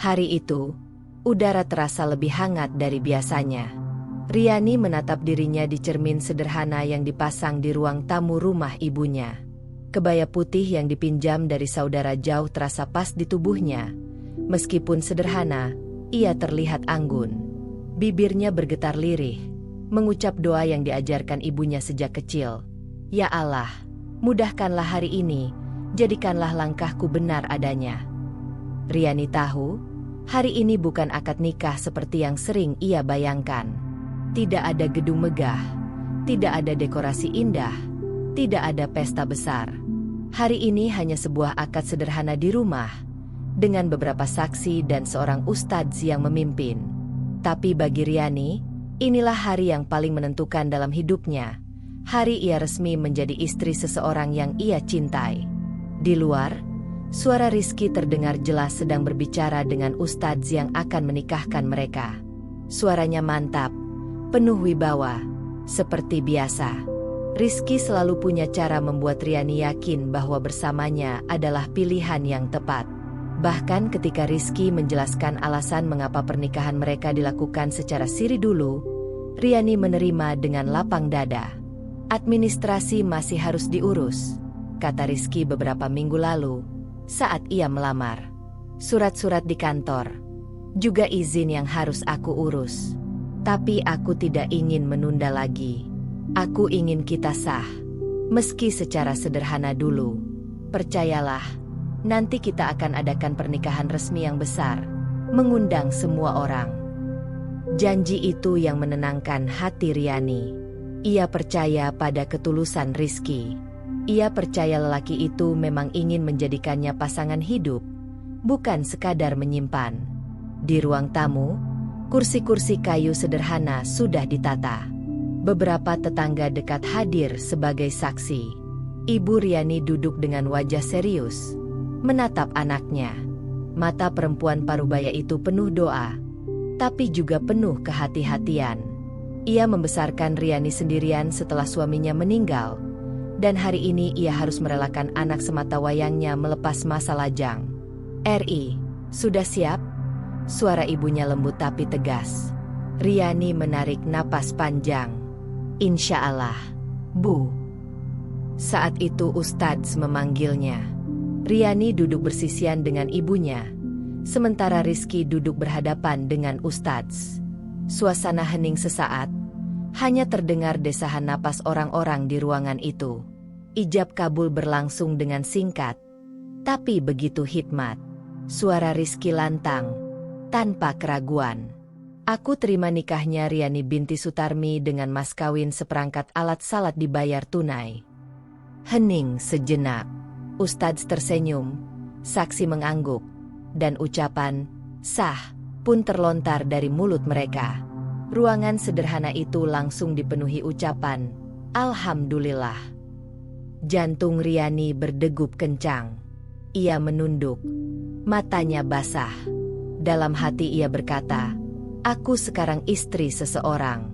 Hari itu, udara terasa lebih hangat dari biasanya. Riani menatap dirinya di cermin sederhana yang dipasang di ruang tamu rumah ibunya. Kebaya putih yang dipinjam dari saudara jauh terasa pas di tubuhnya. Meskipun sederhana, ia terlihat anggun. Bibirnya bergetar lirih, mengucap doa yang diajarkan ibunya sejak kecil. Ya Allah, mudahkanlah hari ini, jadikanlah langkahku benar adanya. Riani tahu, hari ini bukan akad nikah seperti yang sering ia bayangkan. Tidak ada gedung megah, tidak ada dekorasi indah, tidak ada pesta besar. Hari ini hanya sebuah akad sederhana di rumah, dengan beberapa saksi dan seorang ustadz yang memimpin. Tapi bagi Riani, inilah hari yang paling menentukan dalam hidupnya. Hari ia resmi menjadi istri seseorang yang ia cintai. Di luar, suara Rizky terdengar jelas sedang berbicara dengan ustadz yang akan menikahkan mereka. Suaranya mantap, penuh wibawa, seperti biasa. Rizky selalu punya cara membuat Riani yakin bahwa bersamanya adalah pilihan yang tepat. Bahkan ketika Rizky menjelaskan alasan mengapa pernikahan mereka dilakukan secara siri dulu, Riani menerima dengan lapang dada. Administrasi masih harus diurus, kata Rizky beberapa minggu lalu saat ia melamar. Surat-surat di kantor, juga izin yang harus aku urus. Tapi aku tidak ingin menunda lagi. Aku ingin kita sah, meski secara sederhana dulu. Percayalah, nanti kita akan adakan pernikahan resmi yang besar, mengundang semua orang. Janji itu yang menenangkan hati Riani. Ia percaya pada ketulusan Rizky. Ia percaya lelaki itu memang ingin menjadikannya pasangan hidup, bukan sekadar menyimpan. Di ruang tamu, kursi-kursi kayu sederhana sudah ditata. Beberapa tetangga dekat hadir sebagai saksi. Ibu Riani duduk dengan wajah serius, menatap anaknya. Mata perempuan parubaya itu penuh doa, tapi juga penuh kehati-hatian. Ia membesarkan Riani sendirian setelah suaminya meninggal, dan hari ini ia harus merelakan anak semata wayangnya melepas masa lajang. "Ri, sudah siap?" Suara ibunya lembut tapi tegas. Riani menarik napas panjang. "Insya Allah, Bu." Saat itu ustadz memanggilnya. Riani duduk bersisian dengan ibunya, sementara Rizky duduk berhadapan dengan ustadz. Suasana hening sesaat, hanya terdengar desahan napas orang-orang di ruangan itu. Ijab kabul berlangsung dengan singkat, tapi begitu hikmat. Suara Rizky lantang, tanpa keraguan. "Aku terima nikahnya Riani binti Sutarmi dengan mas kawin seperangkat alat salat dibayar tunai." Hening sejenak. Ustadz tersenyum, saksi mengangguk, dan ucapan "sah" pun terlontar dari mulut mereka. Ruangan sederhana itu langsung dipenuhi ucapan "Alhamdulillah". Jantung Riani berdegup kencang. Ia menunduk, matanya basah. Dalam hati ia berkata, "Aku sekarang istri seseorang.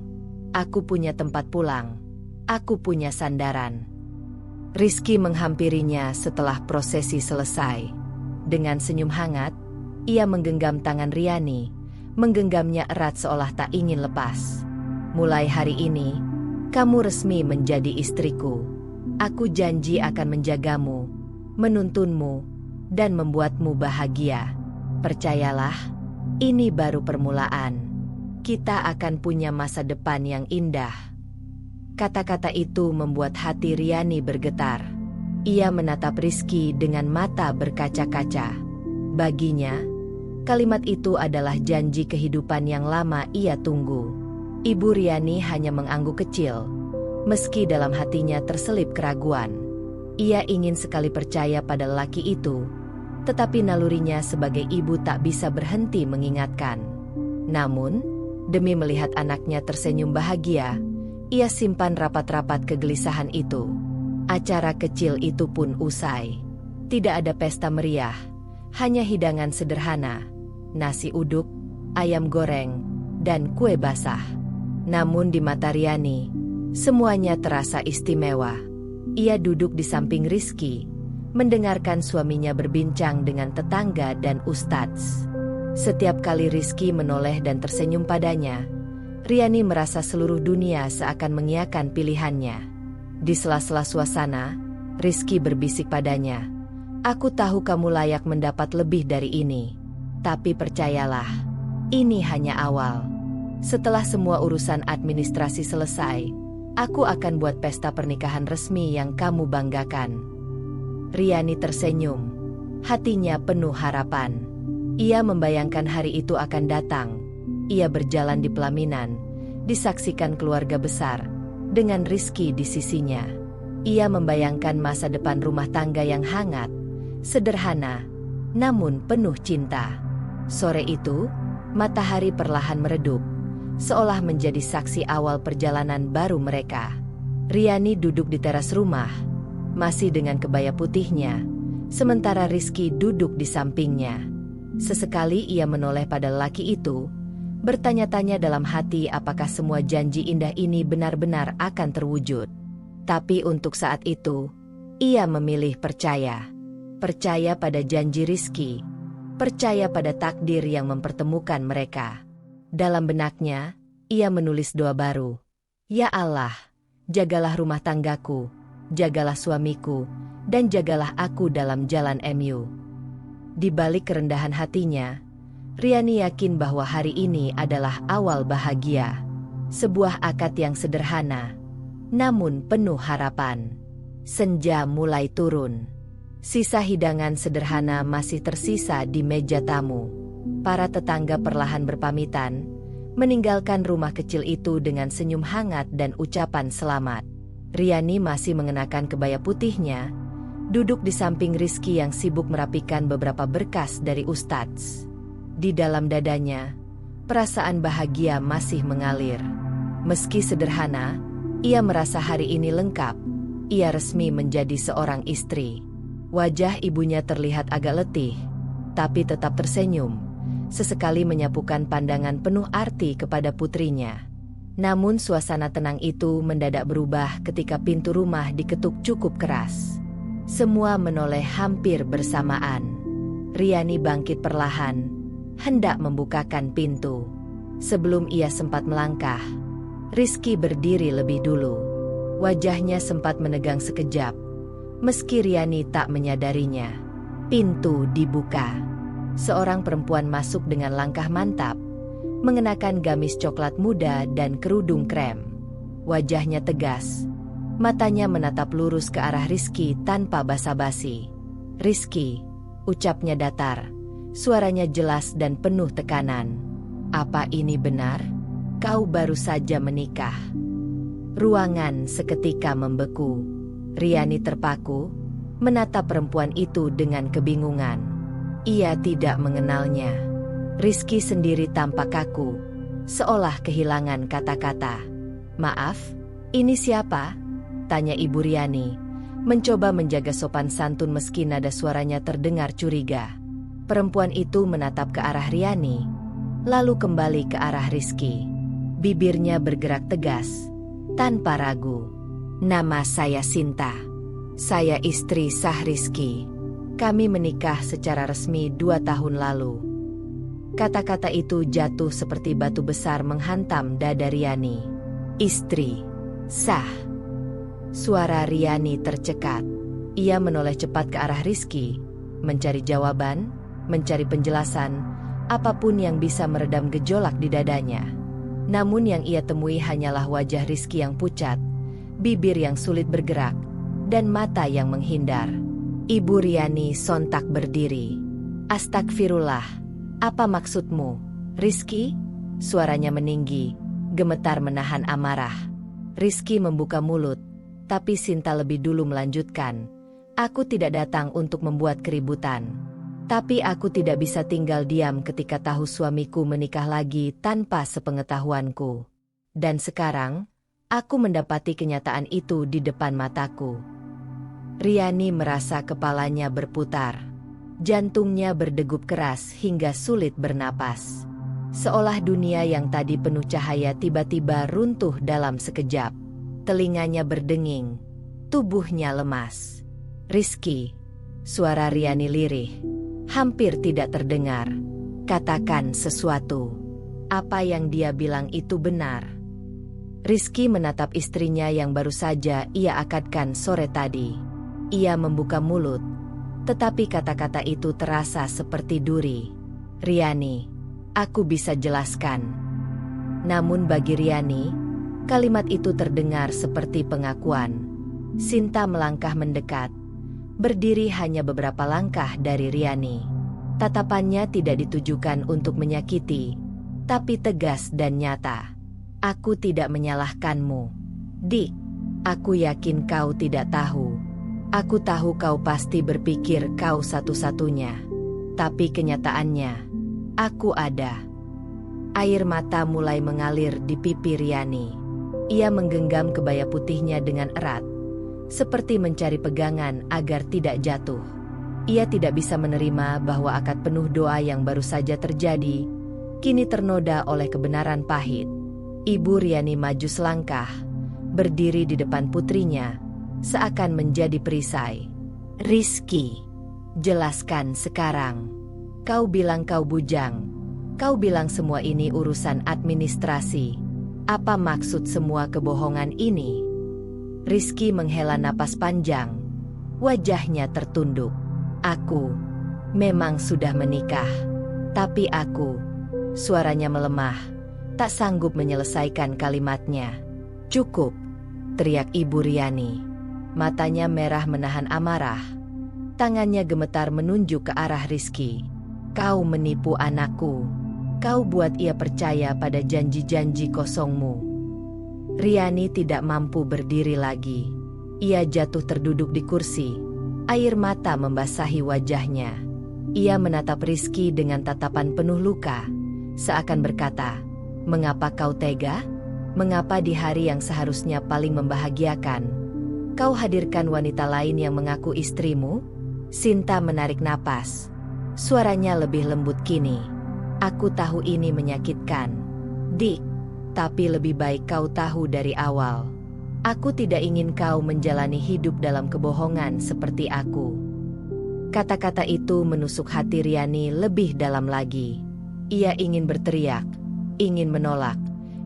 Aku punya tempat pulang. Aku punya sandaran." Rizky menghampirinya setelah prosesi selesai. Dengan senyum hangat, ia menggenggam tangan Riani, menggenggamnya erat seolah tak ingin lepas. "Mulai hari ini, kamu resmi menjadi istriku. Aku janji akan menjagamu, menuntunmu, dan membuatmu bahagia. Percayalah, ini baru permulaan. Kita akan punya masa depan yang indah." Kata-kata itu membuat hati Riani bergetar. Ia menatap Rizky dengan mata berkaca-kaca. Baginya, kalimat itu adalah janji kehidupan yang lama ia tunggu. Ibu Riani hanya mengangguk kecil, meski dalam hatinya terselip keraguan. Ia ingin sekali percaya pada lelaki itu, tetapi nalurinya sebagai ibu tak bisa berhenti mengingatkan. Namun, demi melihat anaknya tersenyum bahagia, ia simpan rapat-rapat kegelisahan itu. Acara kecil itu pun usai. Tidak ada pesta meriah, hanya hidangan sederhana, nasi uduk, ayam goreng, dan kue basah. Namun di mata Riani, semuanya terasa istimewa. Ia duduk di samping Rizky, mendengarkan suaminya berbincang dengan tetangga dan ustadz. Setiap kali Rizky menoleh dan tersenyum padanya, Riani merasa seluruh dunia seakan mengiyakan pilihannya. Di sela-sela suasana, Rizky berbisik padanya, "Aku tahu kamu layak mendapat lebih dari ini. Tapi percayalah, ini hanya awal. Setelah semua urusan administrasi selesai, aku akan buat pesta pernikahan resmi yang kamu banggakan." Riani tersenyum. Hatinya penuh harapan. Ia membayangkan hari itu akan datang. Ia berjalan di pelaminan, disaksikan keluarga besar, dengan Rizky di sisinya. Ia membayangkan masa depan rumah tangga yang hangat, sederhana, namun penuh cinta. Sore itu, matahari perlahan meredup, seolah menjadi saksi awal perjalanan baru mereka. Riani duduk di teras rumah, masih dengan kebaya putihnya, sementara Rizky duduk di sampingnya. Sesekali ia menoleh pada lelaki itu, bertanya-tanya dalam hati apakah semua janji indah ini benar-benar akan terwujud. Tapi untuk saat itu, ia memilih percaya. Percaya pada janji Rizky. Percaya pada takdir yang mempertemukan mereka. Dalam benaknya, ia menulis doa baru. "Ya Allah, jagalah rumah tanggaku, jagalah suamiku, dan jagalah aku dalam jalan MU." Di balik kerendahan hatinya, Riani yakin bahwa hari ini adalah awal bahagia. Sebuah akad yang sederhana, namun penuh harapan. Senja mulai turun. Sisa hidangan sederhana masih tersisa di meja tamu. Para tetangga perlahan berpamitan, meninggalkan rumah kecil itu dengan senyum hangat dan ucapan selamat. Riani masih mengenakan kebaya putihnya, duduk di samping Rizky yang sibuk merapikan beberapa berkas dari Ustadz. Di dalam dadanya, perasaan bahagia masih mengalir. Meski sederhana, ia merasa hari ini lengkap. Ia resmi menjadi seorang istri. Wajah ibunya terlihat agak letih, tapi tetap tersenyum, sesekali menyapukan pandangan penuh arti kepada putrinya. Namun suasana tenang itu mendadak berubah ketika pintu rumah diketuk cukup keras. Semua menoleh hampir bersamaan. Riani bangkit perlahan, hendak membukakan pintu. Sebelum ia sempat melangkah, Rizky berdiri lebih dulu. Wajahnya sempat menegang sekejap, meski Riani tak menyadarinya. Pintu dibuka. Seorang perempuan masuk dengan langkah mantap, mengenakan gamis coklat muda dan kerudung krem. Wajahnya tegas, matanya menatap lurus ke arah Rizky tanpa basa-basi. "Rizky," ucapnya datar, suaranya jelas dan penuh tekanan. "Apa ini benar? Kau baru saja menikah?" Ruangan seketika membeku. Riani terpaku, menatap perempuan itu dengan kebingungan. Ia tidak mengenalnya. Rizky sendiri tampak kaku, seolah kehilangan kata-kata. "Maaf, ini siapa?" tanya Ibu Riani, mencoba menjaga sopan santun meski nada suaranya terdengar curiga. Perempuan itu menatap ke arah Riani, lalu kembali ke arah Rizky. Bibirnya bergerak tegas, tanpa ragu. "Nama saya Sinta. Saya istri sah Rizky. Kami menikah secara resmi 2 tahun lalu." Kata-kata itu jatuh seperti batu besar menghantam dada Riani. "Istri sah." Suara Riani tercekat. Ia menoleh cepat ke arah Rizky, mencari jawaban, mencari penjelasan, apapun yang bisa meredam gejolak di dadanya. Namun yang ia temui hanyalah wajah Rizky yang pucat, bibir yang sulit bergerak, dan mata yang menghindar. Ibu Riani sontak berdiri. "Astagfirullah, apa maksudmu, Rizky?" Suaranya meninggi, gemetar menahan amarah. Rizky membuka mulut, tapi Sinta lebih dulu melanjutkan. "Aku tidak datang untuk membuat keributan. Tapi aku tidak bisa tinggal diam ketika tahu suamiku menikah lagi tanpa sepengetahuanku. Dan sekarang, aku mendapati kenyataan itu di depan mataku." Riani merasa kepalanya berputar. Jantungnya berdegup keras hingga sulit bernapas. Seolah dunia yang tadi penuh cahaya tiba-tiba runtuh dalam sekejap. Telinganya berdenging, tubuhnya lemas. "Rizky," suara Riani lirih, hampir tidak terdengar. Katakan sesuatu. Apa yang dia bilang itu benar. Rizky menatap istrinya yang baru saja ia akadkan sore tadi. Ia membuka mulut, tetapi kata-kata itu terasa seperti duri. Riani, aku bisa jelaskan. Namun bagi Riani, kalimat itu terdengar seperti pengakuan. Sinta melangkah mendekat, berdiri hanya beberapa langkah dari Riani. Tatapannya tidak ditujukan untuk menyakiti, tapi tegas dan nyata. Aku tidak menyalahkanmu, Dik. Aku yakin kau tidak tahu. Aku tahu kau pasti berpikir kau satu-satunya. Tapi kenyataannya, aku ada. Air mata mulai mengalir di pipi Riani. Ia menggenggam kebaya putihnya dengan erat, seperti mencari pegangan agar tidak jatuh. Ia tidak bisa menerima bahwa akad penuh doa yang baru saja terjadi, kini ternoda oleh kebenaran pahit. Ibu Riani maju selangkah, berdiri di depan putrinya, seakan menjadi perisai. Rizky, jelaskan sekarang. Kau bilang kau bujang. Kau bilang semua ini urusan administrasi. Apa maksud semua kebohongan ini? Rizky menghela napas panjang. Wajahnya tertunduk. Aku memang sudah menikah. Tapi aku, suaranya melemah. Tak sanggup menyelesaikan kalimatnya. Cukup, teriak Ibu Riani. Matanya merah menahan amarah. Tangannya gemetar menunjuk ke arah Rizky. Kau menipu anakku. Kau buat ia percaya pada janji-janji kosongmu. Riani tidak mampu berdiri lagi. Ia jatuh terduduk di kursi. Air mata membasahi wajahnya. Ia menatap Rizky dengan tatapan penuh luka, seakan berkata, "Mengapa kau tega? Mengapa di hari yang seharusnya paling membahagiakan, kau hadirkan wanita lain yang mengaku istrimu?" Sinta menarik napas. Suaranya lebih lembut kini. Aku tahu ini menyakitkan, Dik. Tapi lebih baik kau tahu dari awal. Aku tidak ingin kau menjalani hidup dalam kebohongan seperti aku. Kata-kata itu menusuk hati Riani lebih dalam lagi. Ia ingin berteriak, ingin menolak,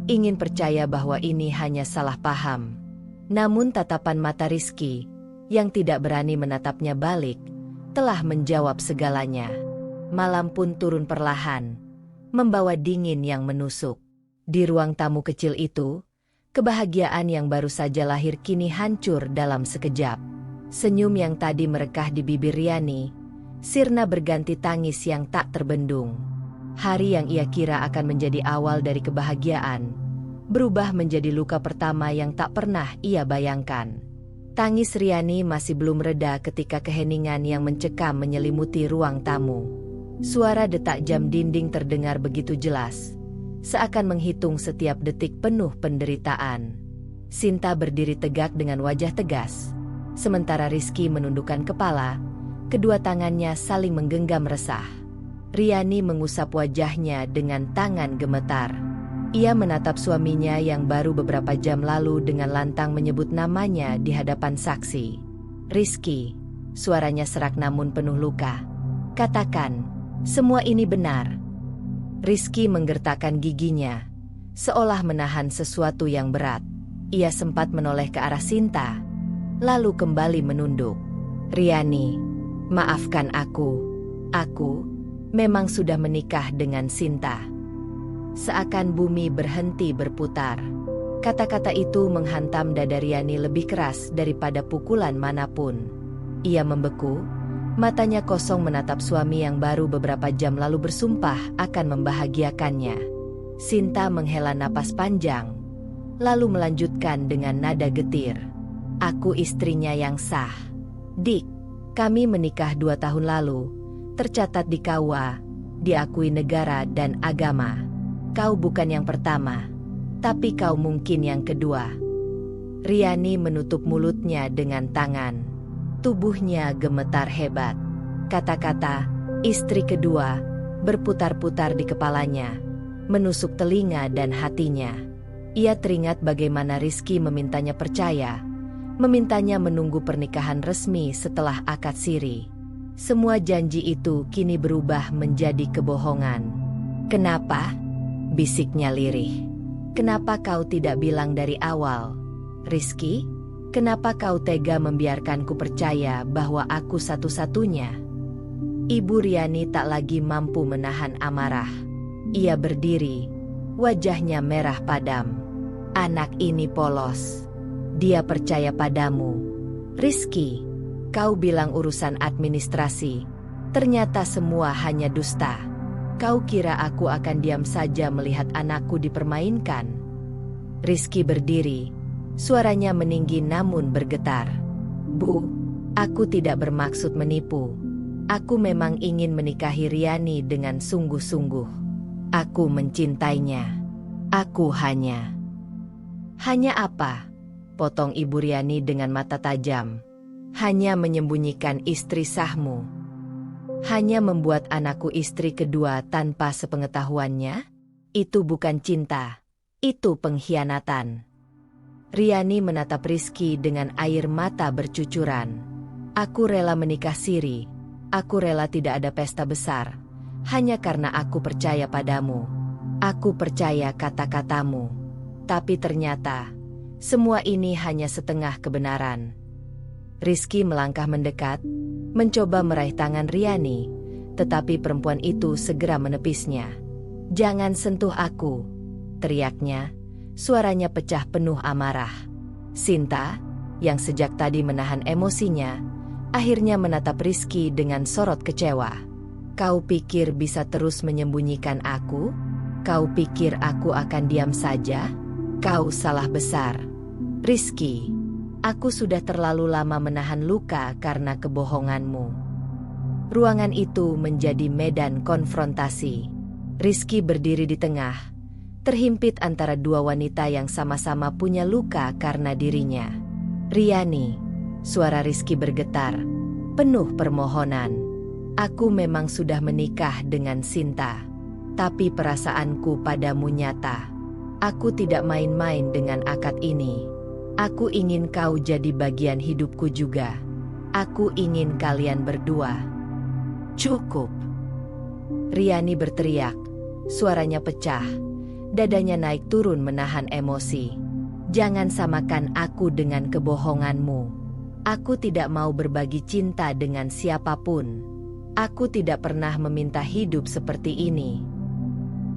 ingin percaya bahwa ini hanya salah paham. Namun tatapan mata Rizky, yang tidak berani menatapnya balik, telah menjawab segalanya. Malam pun turun perlahan, membawa dingin yang menusuk. Di ruang tamu kecil itu, kebahagiaan yang baru saja lahir kini hancur dalam sekejap. Senyum yang tadi merekah di bibir Riani, sirna berganti tangis yang tak terbendung. Hari yang ia kira akan menjadi awal dari kebahagiaan, berubah menjadi luka pertama yang tak pernah ia bayangkan. Tangis Riani masih belum reda ketika keheningan yang mencekam menyelimuti ruang tamu. Suara detak jam dinding terdengar begitu jelas, seakan menghitung setiap detik penuh penderitaan. Sinta berdiri tegak dengan wajah tegas, sementara Rizky menundukkan kepala, kedua tangannya saling menggenggam resah. Riani mengusap wajahnya dengan tangan gemetar. Ia menatap suaminya yang baru beberapa jam lalu dengan lantang menyebut namanya di hadapan saksi. Rizky, suaranya serak namun penuh luka. Katakan, semua ini benar. Rizky menggertakkan giginya, seolah menahan sesuatu yang berat. Ia sempat menoleh ke arah Sinta, lalu kembali menunduk. Riani, maafkan aku. Aku memang sudah menikah dengan Sinta. Seakan bumi berhenti berputar. Kata-kata itu menghantam dada Riani lebih keras daripada pukulan manapun. Ia membeku, matanya kosong menatap suami yang baru beberapa jam lalu bersumpah akan membahagiakannya. Sinta menghela napas panjang, lalu melanjutkan dengan nada getir. Aku istrinya yang sah. Dik, kami menikah 2 tahun lalu, tercatat di KUA, diakui negara dan agama. Kau bukan yang pertama, tapi kau mungkin yang kedua. Riani menutup mulutnya dengan tangan. Tubuhnya gemetar hebat. Kata-kata, istri kedua, berputar-putar di kepalanya, menusuk telinga dan hatinya. Ia teringat bagaimana Rizky memintanya percaya, memintanya menunggu pernikahan resmi setelah akad siri. Semua janji itu kini berubah menjadi kebohongan. "Kenapa?" bisiknya lirih. "Kenapa kau tidak bilang dari awal? Rizky, kenapa kau tega membiarkanku percaya bahwa aku satu-satunya?" Ibu Riani tak lagi mampu menahan amarah. Ia berdiri, wajahnya merah padam. "Anak ini polos. Dia percaya padamu. Rizky, kau bilang urusan administrasi. Ternyata semua hanya dusta. Kau kira aku akan diam saja melihat anakku dipermainkan?" Rizky berdiri, suaranya meninggi namun bergetar. "Bu, aku tidak bermaksud menipu. Aku memang ingin menikahi Riani dengan sungguh-sungguh. Aku mencintainya. Aku hanya..." "Hanya apa?" potong Ibu Riani dengan mata tajam. "Hanya menyembunyikan istri sahmu. Hanya membuat anakku istri kedua tanpa sepengetahuannya? Itu bukan cinta. Itu pengkhianatan." Riani menatap Rizky dengan air mata bercucuran. "Aku rela menikah siri. Aku rela tidak ada pesta besar. Hanya karena aku percaya padamu. Aku percaya kata-katamu. Tapi ternyata semua ini hanya setengah kebenaran." Rizky melangkah mendekat, mencoba meraih tangan Riani, tetapi perempuan itu segera menepisnya. "Jangan sentuh aku," teriaknya, suaranya pecah penuh amarah. Sinta, yang sejak tadi menahan emosinya, akhirnya menatap Rizky dengan sorot kecewa. "Kau pikir bisa terus menyembunyikan aku? Kau pikir aku akan diam saja? Kau salah besar. Rizky, aku sudah terlalu lama menahan luka karena kebohonganmu." Ruangan itu menjadi medan konfrontasi. Rizky berdiri di tengah, terhimpit antara dua wanita yang sama-sama punya luka karena dirinya. "Riani," suara Rizky bergetar, penuh permohonan. "Aku memang sudah menikah dengan Sinta. Tapi perasaanku padamu nyata. Aku tidak main-main dengan akad ini. Aku ingin kau jadi bagian hidupku juga. Aku ingin kalian berdua." "Cukup!" Riani berteriak, suaranya pecah, dadanya naik turun menahan emosi. "Jangan samakan aku dengan kebohonganmu. Aku tidak mau berbagi cinta dengan siapapun. Aku tidak pernah meminta hidup seperti ini."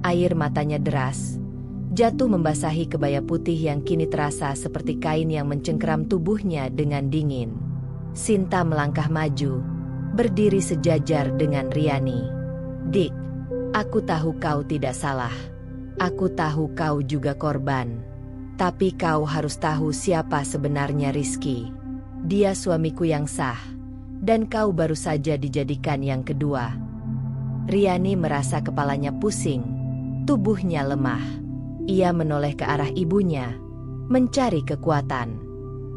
Air matanya deras, jatuh membasahi kebaya putih yang kini terasa seperti kain yang mencengkeram tubuhnya dengan dingin. Sinta melangkah maju, berdiri sejajar dengan Riani. "Dik, aku tahu kau tidak salah. Aku tahu kau juga korban. Tapi kau harus tahu siapa sebenarnya Rizky. Dia suamiku yang sah, dan kau baru saja dijadikan yang kedua." Riani merasa kepalanya pusing, tubuhnya lemah. Ia menoleh ke arah ibunya, mencari kekuatan.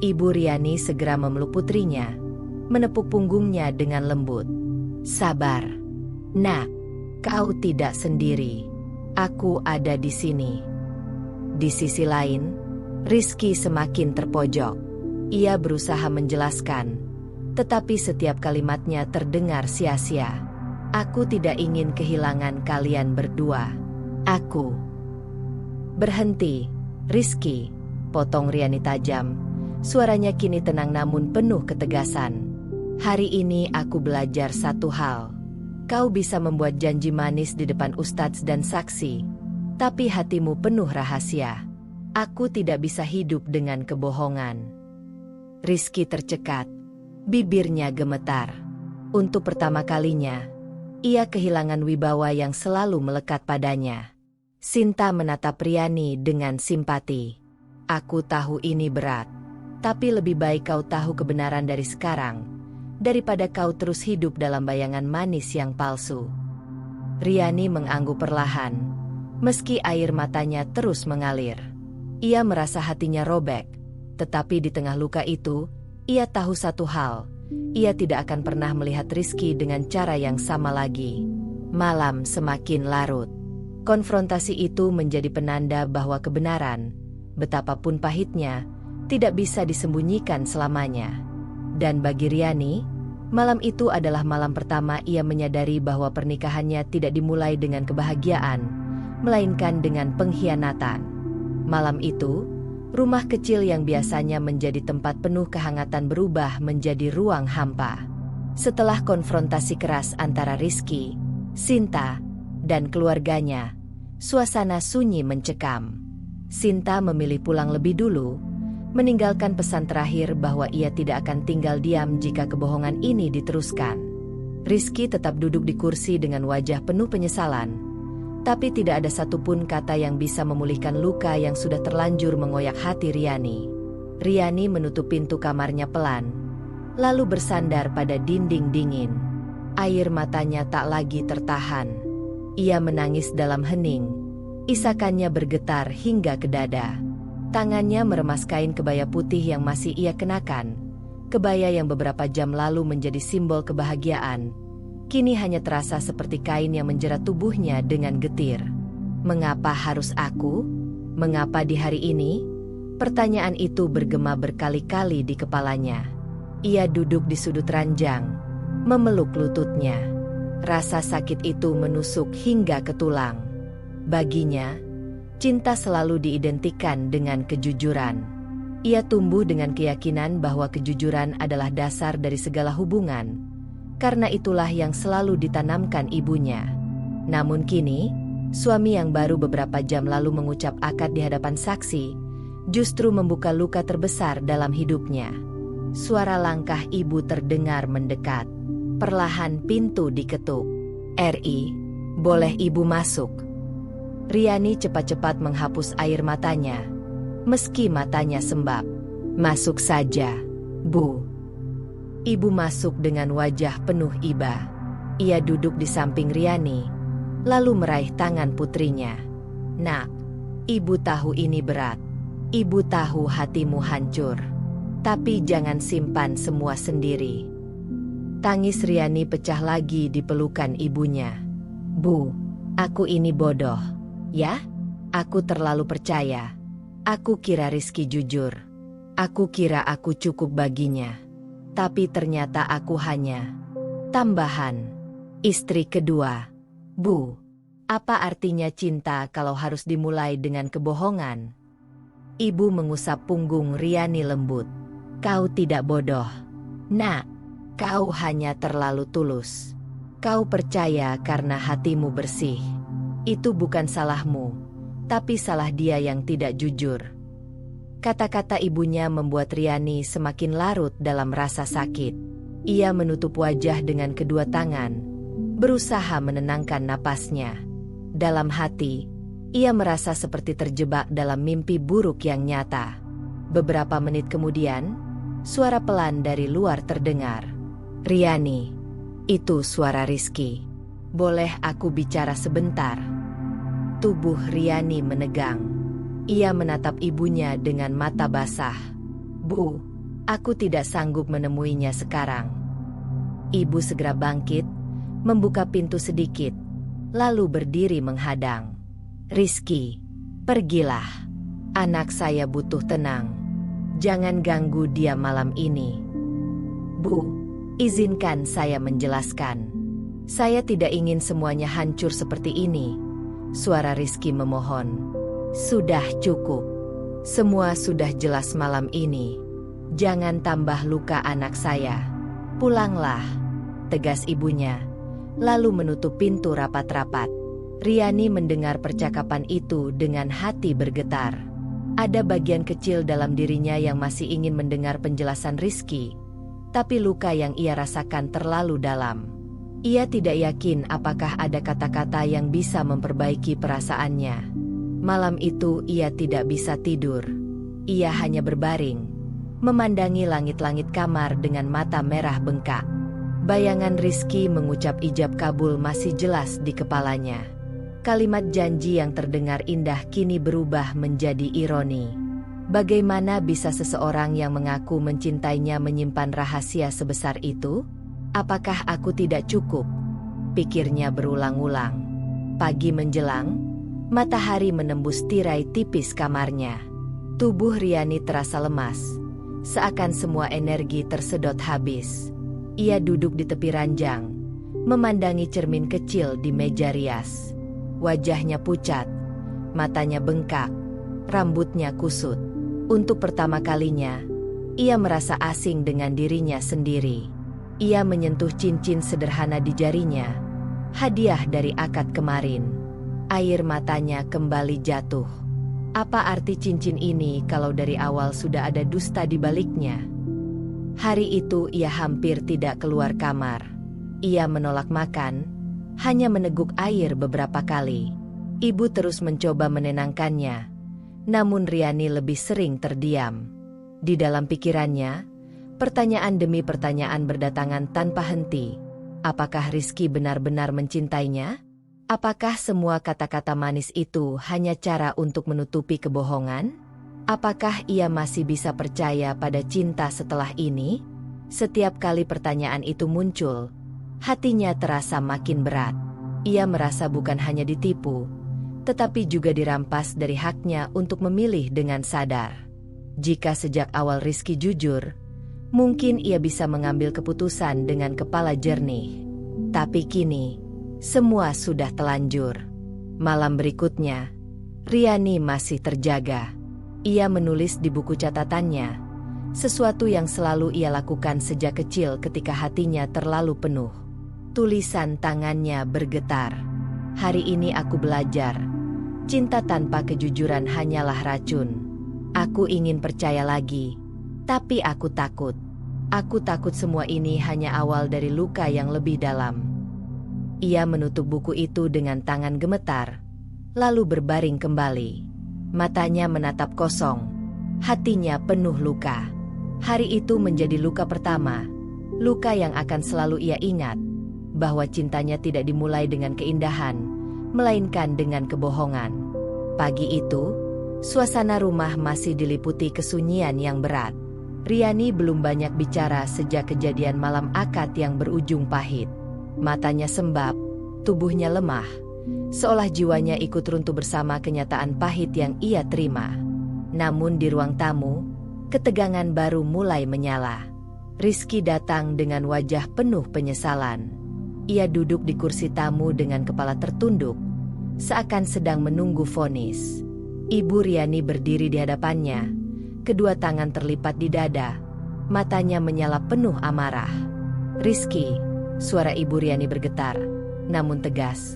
Ibu Riani segera memeluk putrinya, menepuk punggungnya dengan lembut. "Sabar, Nak. Kau tidak sendiri. Aku ada di sini." Di sisi lain, Rizky semakin terpojok. Ia berusaha menjelaskan, tetapi setiap kalimatnya terdengar sia-sia. "Aku tidak ingin kehilangan kalian berdua. Aku..." "Berhenti, Rizky," potong Riani tajam. Suaranya kini tenang namun penuh ketegasan. "Hari ini aku belajar satu hal. Kau bisa membuat janji manis di depan ustadz dan saksi, tapi hatimu penuh rahasia. Aku tidak bisa hidup dengan kebohongan." Rizky tercekat, bibirnya gemetar. Untuk pertama kalinya, ia kehilangan wibawa yang selalu melekat padanya. Sinta menatap Riani dengan simpati. "Aku tahu ini berat, tapi lebih baik kau tahu kebenaran dari sekarang, daripada kau terus hidup dalam bayangan manis yang palsu." Riani mengangguk perlahan, meski air matanya terus mengalir. Ia merasa hatinya robek, tetapi di tengah luka itu, ia tahu satu hal, ia tidak akan pernah melihat Rizky dengan cara yang sama lagi. Malam semakin larut. Konfrontasi itu menjadi penanda bahwa kebenaran, betapapun pahitnya, tidak bisa disembunyikan selamanya. Dan bagi Riani, Malam itu adalah malam pertama ia menyadari bahwa pernikahannya tidak dimulai dengan kebahagiaan, melainkan dengan pengkhianatan. Malam itu, rumah kecil yang biasanya menjadi tempat penuh kehangatan berubah menjadi ruang hampa. Setelah konfrontasi keras antara Rizky, Sinta, dan keluarganya, suasana sunyi mencekam. Sinta memilih pulang lebih dulu, meninggalkan pesan terakhir bahwa ia tidak akan tinggal diam jika kebohongan ini diteruskan. Rizky tetap duduk di kursi dengan wajah penuh penyesalan, tapi tidak ada satupun kata yang bisa memulihkan luka yang sudah terlanjur mengoyak hati Riani. Riani menutup pintu kamarnya pelan, lalu bersandar pada dinding dingin. Air matanya tak lagi tertahan. Ia menangis dalam hening, isakannya bergetar hingga ke dada. Tangannya meremas kain kebaya putih yang masih ia kenakan. Kebaya yang beberapa jam lalu menjadi simbol kebahagiaan, kini hanya terasa seperti kain yang menjerat tubuhnya dengan getir. Mengapa harus aku? Mengapa di hari ini? Pertanyaan itu bergema berkali-kali di kepalanya. Ia duduk di sudut ranjang, memeluk lututnya. Rasa sakit itu menusuk hingga ke tulang. Baginya, cinta selalu diidentikan dengan kejujuran. Ia tumbuh dengan keyakinan bahwa kejujuran adalah dasar dari segala hubungan. Karena itulah yang selalu ditanamkan ibunya. Namun kini, suami yang baru beberapa jam lalu mengucap akad di hadapan saksi, justru membuka luka terbesar dalam hidupnya. Suara langkah ibu terdengar mendekat. Perlahan pintu diketuk. "Ri, boleh ibu masuk?" Riani cepat-cepat menghapus air matanya, meski matanya sembab. "Masuk saja, Bu." Ibu masuk dengan wajah penuh iba. Ia duduk di samping Riani, lalu meraih tangan putrinya. "Nak, ibu tahu ini berat. Ibu tahu hatimu hancur. Tapi jangan simpan semua sendiri." Tangis Riani pecah lagi di pelukan ibunya. "Bu, aku ini bodoh. Ya, aku terlalu percaya. Aku kira Rizky jujur. Aku kira aku cukup baginya. Tapi ternyata aku hanya tambahan, istri kedua. Bu, apa artinya cinta kalau harus dimulai dengan kebohongan?" Ibu mengusap punggung Riani lembut. "Kau tidak bodoh, Nak. Kau hanya terlalu tulus. Kau percaya karena hatimu bersih. Itu bukan salahmu, tapi salah dia yang tidak jujur." Kata-kata ibunya membuat Riani semakin larut dalam rasa sakit. Ia menutup wajah dengan kedua tangan, berusaha menenangkan napasnya. Dalam hati, ia merasa seperti terjebak dalam mimpi buruk yang nyata. Beberapa menit kemudian, suara pelan dari luar terdengar. "Riani." "Itu suara Rizky. Boleh aku bicara sebentar?" Tubuh Riani menegang. Ia menatap ibunya dengan mata basah. "Bu, aku tidak sanggup menemuinya sekarang." Ibu segera bangkit, membuka pintu sedikit, lalu berdiri menghadang. "Rizky, pergilah. Anak saya butuh tenang. Jangan ganggu dia malam ini." "Bu, izinkan saya menjelaskan. Saya tidak ingin semuanya hancur seperti ini." Suara Rizky memohon. "Sudah cukup. Semua sudah jelas malam ini. Jangan tambah luka anak saya. Pulanglah," tegas ibunya, lalu menutup pintu rapat-rapat. Riani mendengar percakapan itu dengan hati bergetar. Ada bagian kecil dalam dirinya yang masih ingin mendengar penjelasan Rizky, tapi luka yang ia rasakan terlalu dalam. Ia tidak yakin apakah ada kata-kata yang bisa memperbaiki perasaannya. Malam itu ia tidak bisa tidur. Ia hanya berbaring, memandangi langit-langit kamar dengan mata merah bengkak. Bayangan Rizky mengucap ijab kabul masih jelas di kepalanya. Kalimat janji yang terdengar indah kini berubah menjadi ironi. Bagaimana bisa seseorang yang mengaku mencintainya menyimpan rahasia sebesar itu? Apakah aku tidak cukup? Pikirnya berulang-ulang. Pagi menjelang, matahari menembus tirai tipis kamarnya. Tubuh Riani terasa lemas, seakan semua energi tersedot habis. Ia duduk di tepi ranjang, memandangi cermin kecil di meja rias. Wajahnya pucat, matanya bengkak, rambutnya kusut. Untuk pertama kalinya, ia merasa asing dengan dirinya sendiri. Ia menyentuh cincin sederhana di jarinya, hadiah dari akad kemarin. Air matanya kembali jatuh. Apa arti cincin ini kalau dari awal sudah ada dusta di baliknya? Hari itu ia hampir tidak keluar kamar. Ia menolak makan, hanya meneguk air beberapa kali. Ibu terus mencoba menenangkannya, namun Riani lebih sering terdiam. Di dalam pikirannya, pertanyaan demi pertanyaan berdatangan tanpa henti. Apakah Rizky benar-benar mencintainya? Apakah semua kata-kata manis itu hanya cara untuk menutupi kebohongan? Apakah ia masih bisa percaya pada cinta setelah ini? Setiap kali pertanyaan itu muncul, hatinya terasa makin berat. Ia merasa bukan hanya ditipu, tetapi juga dirampas dari haknya untuk memilih dengan sadar. Jika sejak awal Rizky jujur, mungkin ia bisa mengambil keputusan dengan kepala jernih. Tapi kini, semua sudah telanjur. Malam berikutnya, Riani masih terjaga. Ia menulis di buku catatannya, sesuatu yang selalu ia lakukan sejak kecil ketika hatinya terlalu penuh. Tulisan tangannya bergetar. Hari ini aku belajar, cinta tanpa kejujuran hanyalah racun. Aku ingin percaya lagi, tapi aku takut. Aku takut semua ini hanya awal dari luka yang lebih dalam. Ia menutup buku itu dengan tangan gemetar, lalu berbaring kembali. Matanya menatap kosong, hatinya penuh luka. Hari itu menjadi luka pertama, luka yang akan selalu ia ingat, bahwa cintanya tidak dimulai dengan keindahan, melainkan dengan kebohongan. Pagi itu, suasana rumah masih diliputi kesunyian yang berat. Riani belum banyak bicara sejak kejadian malam akad yang berujung pahit. Matanya sembab, tubuhnya lemah, seolah jiwanya ikut runtuh bersama kenyataan pahit yang ia terima. Namun di ruang tamu, ketegangan baru mulai menyala. Rizky datang dengan wajah penuh penyesalan. Ia duduk di kursi tamu dengan kepala tertunduk, seakan sedang menunggu vonis. Ibu Riani berdiri di hadapannya, kedua tangan terlipat di dada, matanya menyala penuh amarah. "Rizky," suara Ibu Riani bergetar, namun tegas.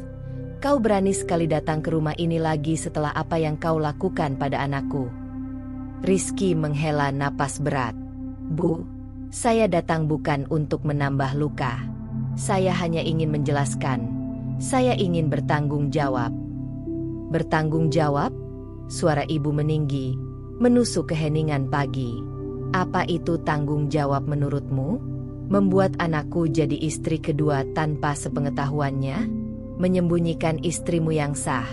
"Kau berani sekali datang ke rumah ini lagi setelah apa yang kau lakukan pada anakku." Rizky menghela napas berat. "Bu, saya datang bukan untuk menambah luka. Saya hanya ingin menjelaskan. Saya ingin bertanggung jawab." "Bertanggung jawab?" Suara ibu meninggi, menusuk keheningan pagi. "Apa itu tanggung jawab menurutmu? Membuat anakku jadi istri kedua tanpa sepengetahuannya? Menyembunyikan istrimu yang sah,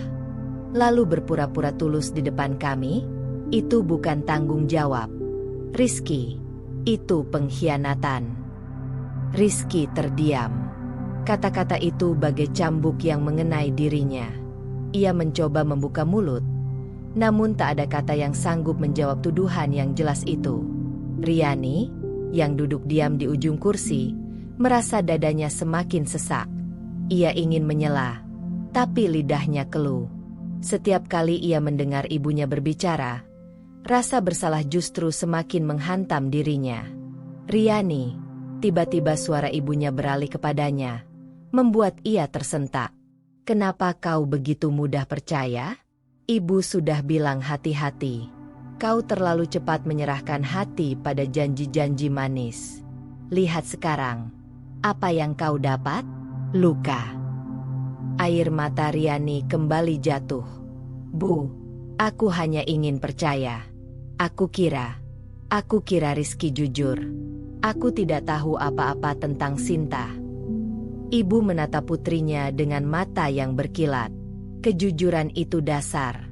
lalu berpura-pura tulus di depan kami? Itu bukan tanggung jawab, Rizky. Itu pengkhianatan." Rizky terdiam. Kata-kata itu bagai cambuk yang mengenai dirinya. Ia mencoba membuka mulut, namun tak ada kata yang sanggup menjawab tuduhan yang jelas itu. Riani, yang duduk diam di ujung kursi, merasa dadanya semakin sesak. Ia ingin menyela, tapi lidahnya keluh. Setiap kali ia mendengar ibunya berbicara, rasa bersalah justru semakin menghantam dirinya. "Riani," tiba-tiba suara ibunya beralih kepadanya, membuat ia tersentak. "Kenapa kau begitu mudah percaya? Ibu sudah bilang hati-hati. Kau terlalu cepat menyerahkan hati pada janji-janji manis. Lihat sekarang, apa yang kau dapat? Luka." Air mata Riani kembali jatuh. "Bu, aku hanya ingin percaya. Aku kira Rizky jujur. Aku tidak tahu apa-apa tentang Sinta." Ibu menatap putrinya dengan mata yang berkilat. "Kejujuran itu dasar.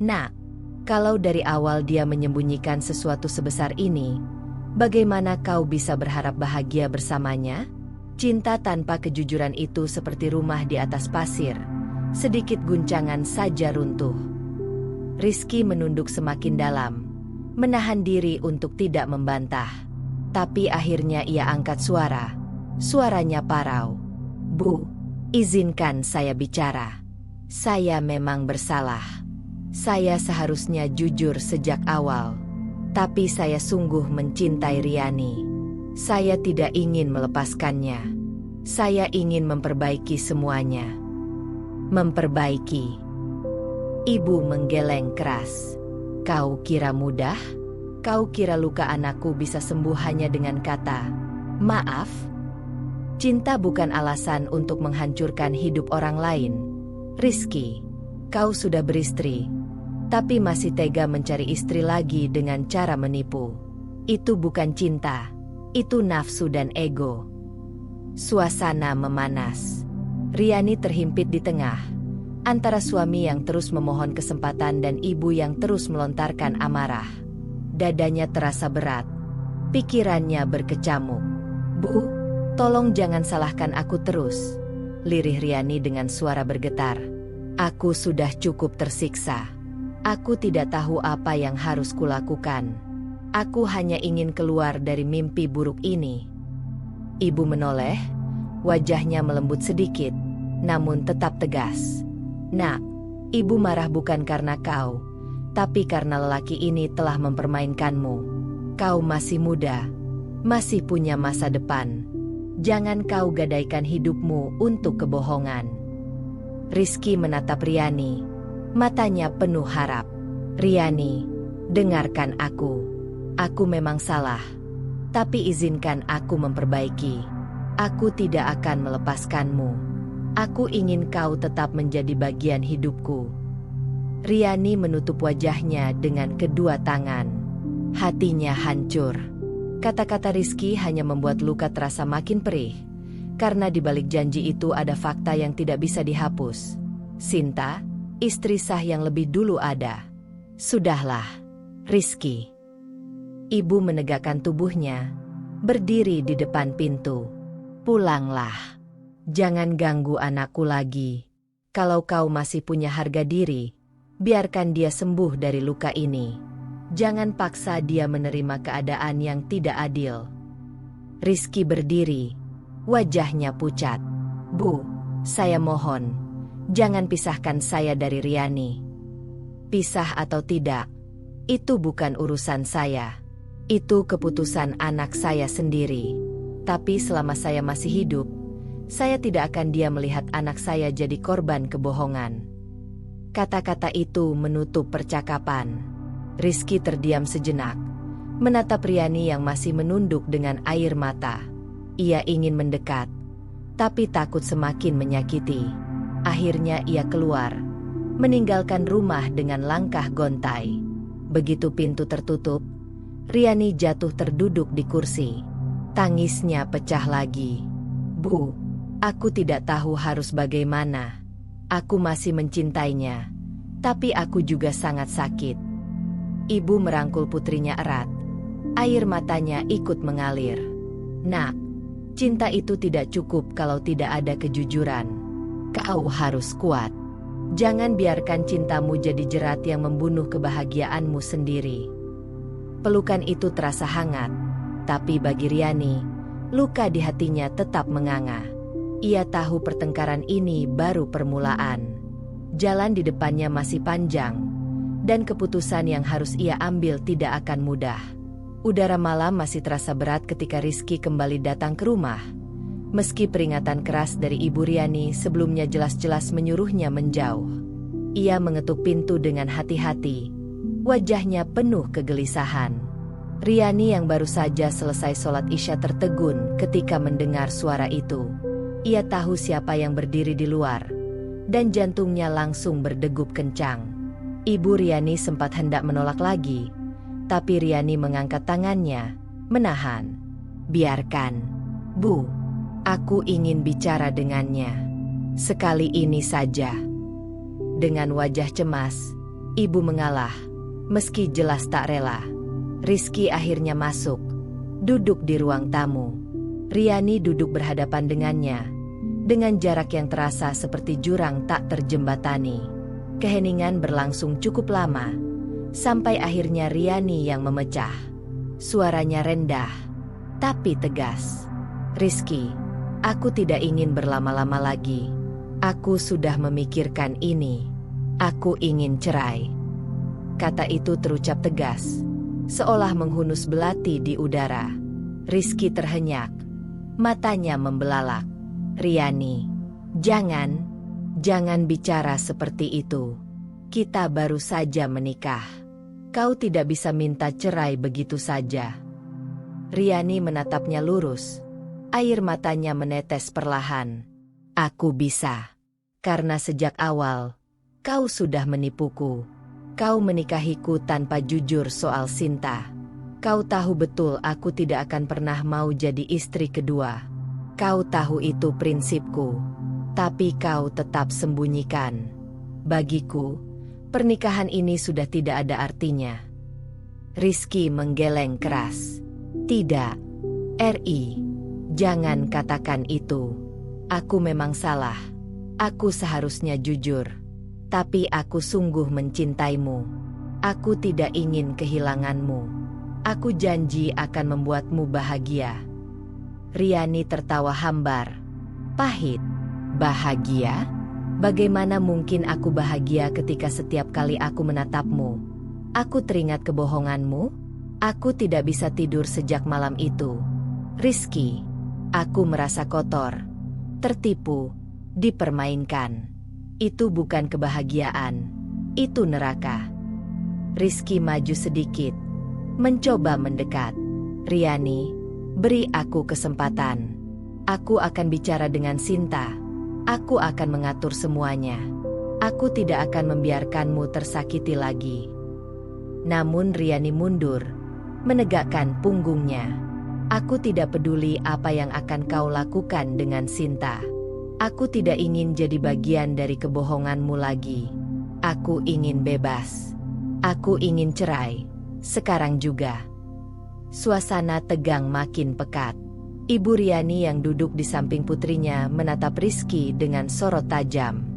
Nak, kalau dari awal dia menyembunyikan sesuatu sebesar ini, bagaimana kau bisa berharap bahagia bersamanya? Cinta tanpa kejujuran itu seperti rumah di atas pasir, sedikit guncangan saja runtuh." Rizky menunduk semakin dalam, menahan diri untuk tidak membantah. Tapi akhirnya ia angkat suara, Suaranya parau. Bu, izinkan saya bicara. Saya memang bersalah. Saya seharusnya jujur sejak awal. Tapi saya sungguh mencintai Riani. Saya tidak ingin melepaskannya. Saya ingin memperbaiki semuanya. Memperbaiki. Ibu menggeleng keras. Kau kira mudah? Kau kira luka anakku bisa sembuh hanya dengan kata maaf? Cinta bukan alasan untuk menghancurkan hidup orang lain. Rizky, kau sudah beristri, tapi masih tega mencari istri lagi dengan cara menipu. Itu bukan cinta, itu nafsu dan ego. Suasana memanas. Riani terhimpit di tengah, antara suami yang terus memohon kesempatan dan ibu yang terus melontarkan amarah. Dadanya terasa berat, pikirannya berkecamuk. Bu, tolong jangan salahkan aku terus, lirih Riani dengan suara bergetar. Aku sudah cukup tersiksa. Aku tidak tahu apa yang harus kulakukan. Aku hanya ingin keluar dari mimpi buruk ini. Ibu menoleh, wajahnya melembut sedikit, namun tetap tegas. Nak, ibu marah bukan karena kau, tapi karena lelaki ini telah mempermainkanmu. Kau masih muda, masih punya masa depan. Jangan kau gadaikan hidupmu untuk kebohongan. Rizky menatap Riani, matanya penuh harap. Riani, dengarkan aku. Aku memang salah, tapi izinkan aku memperbaiki. Aku tidak akan melepaskanmu. Aku ingin kau tetap menjadi bagian hidupku. Riani menutup wajahnya dengan kedua tangan. Hatinya hancur. Kata-kata Rizky hanya membuat luka terasa makin perih, karena di balik janji itu ada fakta yang tidak bisa dihapus. Sinta, istri sah yang lebih dulu ada. Sudahlah, Rizky. Ibu menegakkan tubuhnya, berdiri di depan pintu. Pulanglah. Jangan ganggu anakku lagi. Kalau kau masih punya harga diri, biarkan dia sembuh dari luka ini. Jangan paksa dia menerima keadaan yang tidak adil. Rizky berdiri, wajahnya pucat. Bu, saya mohon, jangan pisahkan saya dari Riani. Pisah atau tidak, itu bukan urusan saya. Itu keputusan anak saya sendiri. Tapi selama saya masih hidup, saya tidak akan diam melihat anak saya jadi korban kebohongan. Kata-kata itu menutup percakapan. Rizky terdiam sejenak, menatap Riani yang masih menunduk dengan air mata. Ia ingin mendekat, tapi takut semakin menyakiti. Akhirnya ia keluar, meninggalkan rumah dengan langkah gontai. Begitu pintu tertutup, Riani jatuh terduduk di kursi. Tangisnya pecah lagi. Bu, aku tidak tahu harus bagaimana. Aku masih mencintainya, tapi aku juga sangat sakit. Ibu merangkul putrinya erat. Air matanya ikut mengalir. Nak, cinta itu tidak cukup kalau tidak ada kejujuran. Kau harus kuat. Jangan biarkan cintamu jadi jerat yang membunuh kebahagiaanmu sendiri. Pelukan itu terasa hangat, tapi bagi Riani, luka di hatinya tetap menganga. Ia tahu pertengkaran ini baru permulaan. Jalan di depannya masih panjang, dan keputusan yang harus ia ambil tidak akan mudah. Udara malam masih terasa berat ketika Rizky kembali datang ke rumah. Meski peringatan keras dari Ibu Riani sebelumnya jelas-jelas menyuruhnya menjauh. Ia mengetuk pintu dengan hati-hati. Wajahnya penuh kegelisahan. Riani yang baru saja selesai sholat Isya tertegun ketika mendengar suara itu. Ia tahu siapa yang berdiri di luar, dan jantungnya langsung berdegup kencang. Ibu Riani sempat hendak menolak lagi, tapi Riani mengangkat tangannya, menahan. Biarkan, Bu. Aku ingin bicara dengannya. Sekali ini saja. Dengan wajah cemas, ibu mengalah, meski jelas tak rela. Rizky akhirnya masuk, duduk di ruang tamu. Riani duduk berhadapan dengannya, dengan jarak yang terasa seperti jurang tak terjembatani. Keheningan berlangsung cukup lama, sampai akhirnya Riani yang memecah. Suaranya rendah, tapi tegas. Rizky, Aku tidak ingin berlama-lama lagi. Aku sudah memikirkan ini. Aku ingin cerai. Kata itu terucap tegas, seolah menghunus belati di udara. Rizky terhenyak. Matanya membelalak. Riani, jangan bicara seperti itu. Kita baru saja menikah. Kau tidak bisa minta cerai begitu saja. Riani menatapnya lurus. Air matanya menetes perlahan. Aku bisa. Karena sejak awal, kau sudah menipuku. Kau menikahiku tanpa jujur soal Sinta. Kau tahu betul aku tidak akan pernah mau jadi istri kedua. Kau tahu itu prinsipku. Tapi kau tetap sembunyikan. Bagiku, pernikahan ini sudah tidak ada artinya. Rizky menggeleng keras. Tidak, Ri. Jangan katakan itu. Aku memang salah. Aku seharusnya jujur. Tapi aku sungguh mencintaimu. Aku tidak ingin kehilanganmu. Aku janji akan membuatmu bahagia. Riani tertawa hambar. Pahit. Bahagia? Bagaimana mungkin aku bahagia ketika setiap kali aku menatapmu, aku teringat kebohonganmu? Aku tidak bisa tidur sejak malam itu. Rizky, aku merasa kotor, tertipu, dipermainkan. Itu bukan kebahagiaan, itu neraka. Rizky maju sedikit, mencoba mendekat. Riani, beri aku kesempatan. Aku akan bicara dengan Sinta. Aku akan mengatur semuanya. Aku tidak akan membiarkanmu tersakiti lagi. Namun Riani mundur, menegakkan punggungnya. Aku tidak peduli apa yang akan kau lakukan dengan Sinta. Aku tidak ingin jadi bagian dari kebohonganmu lagi. Aku ingin bebas. Aku ingin cerai. Sekarang juga. Suasana tegang makin pekat. Ibu Riani yang duduk di samping putrinya menatap Rizky dengan sorot tajam.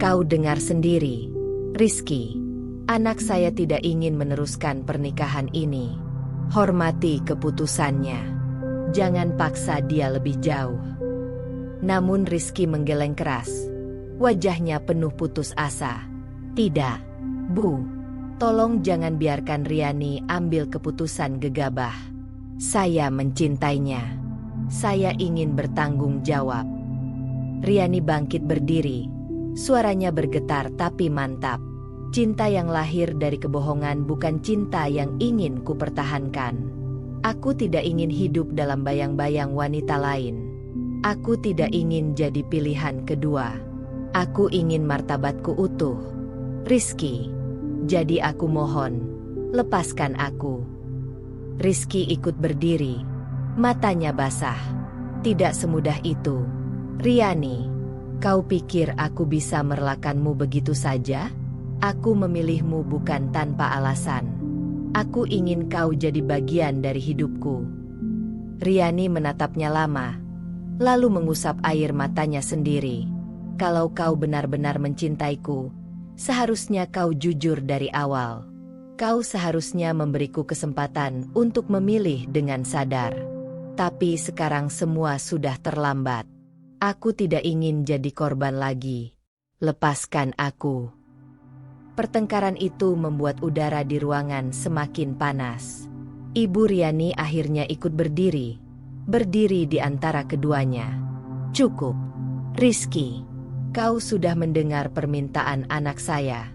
Kau dengar sendiri, Rizky. Anak saya tidak ingin meneruskan pernikahan ini. Hormati keputusannya. Jangan paksa dia lebih jauh. Namun Rizky menggeleng keras. Wajahnya penuh putus asa. Tidak, Bu. Tolong jangan biarkan Riani ambil keputusan gegabah. Saya mencintainya. Saya ingin bertanggung jawab. Riani bangkit berdiri. Suaranya bergetar tapi mantap. Cinta yang lahir dari kebohongan bukan cinta yang ingin kupertahankan. Aku tidak ingin hidup dalam bayang-bayang wanita lain. Aku tidak ingin jadi pilihan kedua. Aku ingin martabatku utuh. Rizky, jadi aku mohon, lepaskan aku. Rizky ikut berdiri. Matanya basah. Tidak semudah itu. Riani, kau pikir aku bisa merelakanmu begitu saja? Aku memilihmu bukan tanpa alasan. Aku ingin kau jadi bagian dari hidupku. Riani menatapnya lama, lalu mengusap air matanya sendiri. Kalau kau benar-benar mencintaiku, seharusnya kau jujur dari awal. Kau seharusnya memberiku kesempatan untuk memilih dengan sadar. Tapi sekarang semua sudah terlambat. Aku tidak ingin jadi korban lagi. Lepaskan aku. Pertengkaran itu membuat udara di ruangan semakin panas. Ibu Riani akhirnya ikut berdiri. Berdiri di antara keduanya. Cukup. Rizky, kau sudah mendengar permintaan anak saya.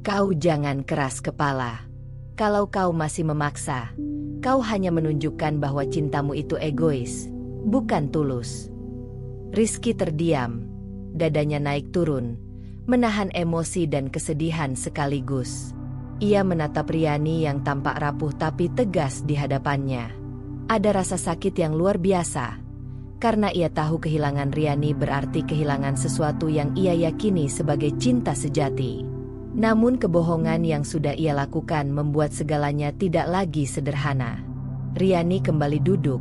Kau jangan keras kepala. Kalau kau masih memaksa, kau hanya menunjukkan bahwa cintamu itu egois, bukan tulus. Rizky terdiam, dadanya naik turun, menahan emosi dan kesedihan sekaligus. Ia menatap Riani yang tampak rapuh tapi tegas di hadapannya. Ada rasa sakit yang luar biasa, karena ia tahu kehilangan Riani berarti kehilangan sesuatu yang ia yakini sebagai cinta sejati. Namun kebohongan yang sudah ia lakukan membuat segalanya tidak lagi sederhana. Riani kembali duduk,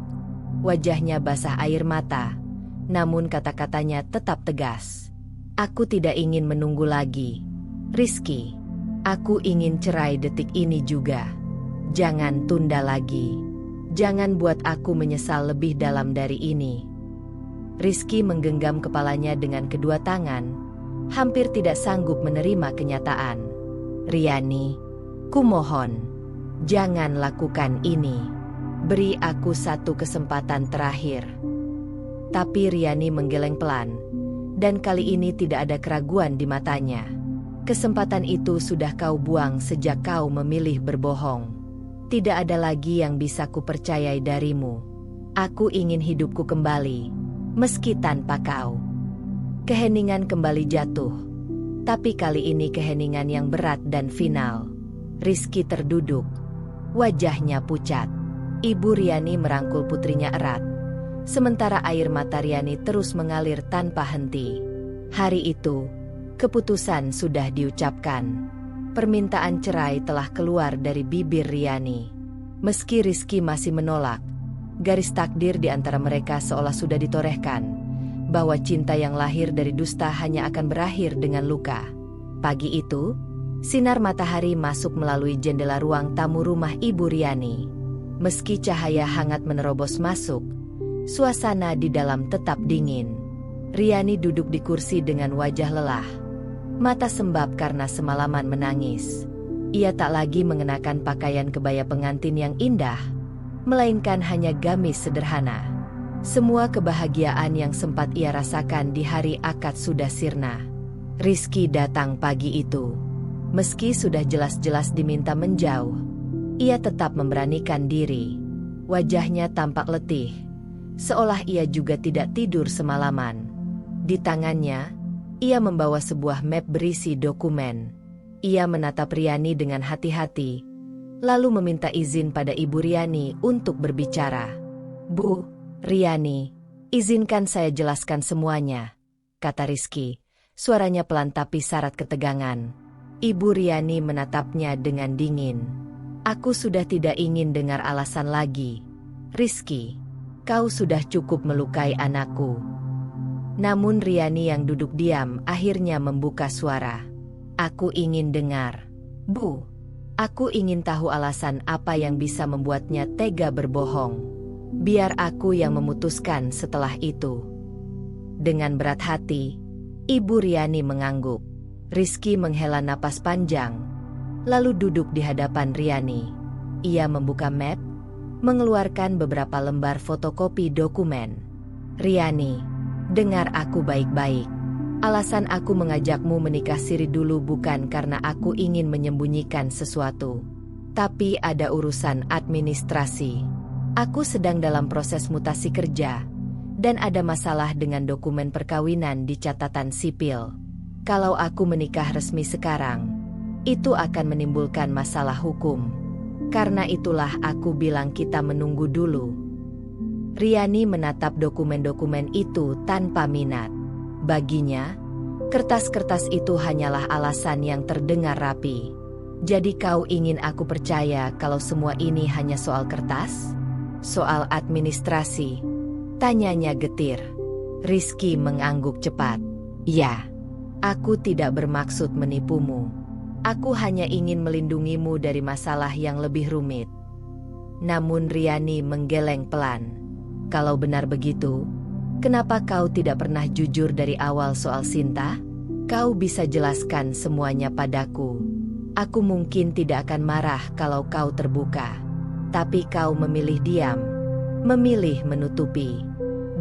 wajahnya basah air mata, namun kata-katanya tetap tegas. Aku tidak ingin menunggu lagi. Rizky, aku ingin cerai detik ini juga. Jangan tunda lagi. Jangan buat aku menyesal lebih dalam dari ini. Rizky menggenggam kepalanya dengan kedua tangan, hampir tidak sanggup menerima kenyataan. Riani, kumohon, jangan lakukan ini. Beri aku satu kesempatan terakhir. Tapi Riani menggeleng pelan, dan kali ini tidak ada keraguan di matanya. Kesempatan itu sudah kau buang sejak kau memilih berbohong. Tidak ada lagi yang bisa kupercayai darimu. Aku ingin hidupku kembali, meski tanpa kau. Keheningan kembali jatuh, tapi kali ini keheningan yang berat dan final. Rizky terduduk, wajahnya pucat. Ibu Riani merangkul putrinya erat, sementara air mata Riani terus mengalir tanpa henti. Hari itu, keputusan sudah diucapkan. Permintaan cerai telah keluar dari bibir Riani. Meski Rizky masih menolak, garis takdir di antara mereka seolah sudah ditorehkan, bahwa cinta yang lahir dari dusta hanya akan berakhir dengan luka. Pagi itu, sinar matahari masuk melalui jendela ruang tamu rumah Ibu Riani. Meski cahaya hangat menerobos masuk, suasana di dalam tetap dingin. Riani duduk di kursi dengan wajah lelah, mata sembab karena semalaman menangis. Ia tak lagi mengenakan pakaian kebaya pengantin yang indah, melainkan hanya gamis sederhana. Semua kebahagiaan yang sempat ia rasakan di hari akad sudah sirna. Rizky datang pagi itu. Meski sudah jelas-jelas diminta menjauh, ia tetap memberanikan diri. Wajahnya tampak letih, seolah ia juga tidak tidur semalaman. Di tangannya, ia membawa sebuah map berisi dokumen. Ia menatap Riani dengan hati-hati, lalu meminta izin pada Ibu Riani untuk berbicara. "Bu, Riani, izinkan saya jelaskan semuanya," kata Rizky. Suaranya pelan tapi syarat ketegangan. Ibu Riani menatapnya dengan dingin. "Aku sudah tidak ingin dengar alasan lagi. Rizky, kau sudah cukup melukai anakku." Namun Riani yang duduk diam akhirnya membuka suara. "Aku ingin dengar. Bu, aku ingin tahu alasan apa yang bisa membuatnya tega berbohong. Biar aku yang memutuskan setelah itu." Dengan berat hati, Ibu Riani mengangguk. Rizky menghela napas panjang, lalu duduk di hadapan Riani. Ia membuka map, mengeluarkan beberapa lembar fotokopi dokumen. "Riani, dengar aku baik-baik. Alasan aku mengajakmu menikah siri dulu bukan karena aku ingin menyembunyikan sesuatu. Tapi ada urusan administrasi. Aku sedang dalam proses mutasi kerja, dan ada masalah dengan dokumen perkawinan di catatan sipil. Kalau aku menikah resmi sekarang, itu akan menimbulkan masalah hukum. Karena itulah aku bilang kita menunggu dulu." Riani menatap dokumen-dokumen itu tanpa minat. Baginya, kertas-kertas itu hanyalah alasan yang terdengar rapi. "Jadi kau ingin aku percaya kalau semua ini hanya soal kertas? Soal administrasi?" tanyanya getir. Rizky mengangguk cepat. "Ya, aku tidak bermaksud menipumu. Aku hanya ingin melindungimu dari masalah yang lebih rumit." Namun Riani menggeleng pelan. "Kalau benar begitu, kenapa kau tidak pernah jujur dari awal soal Sinta? Kau bisa jelaskan semuanya padaku. Aku mungkin tidak akan marah kalau kau terbuka. Tapi kau memilih diam, memilih menutupi.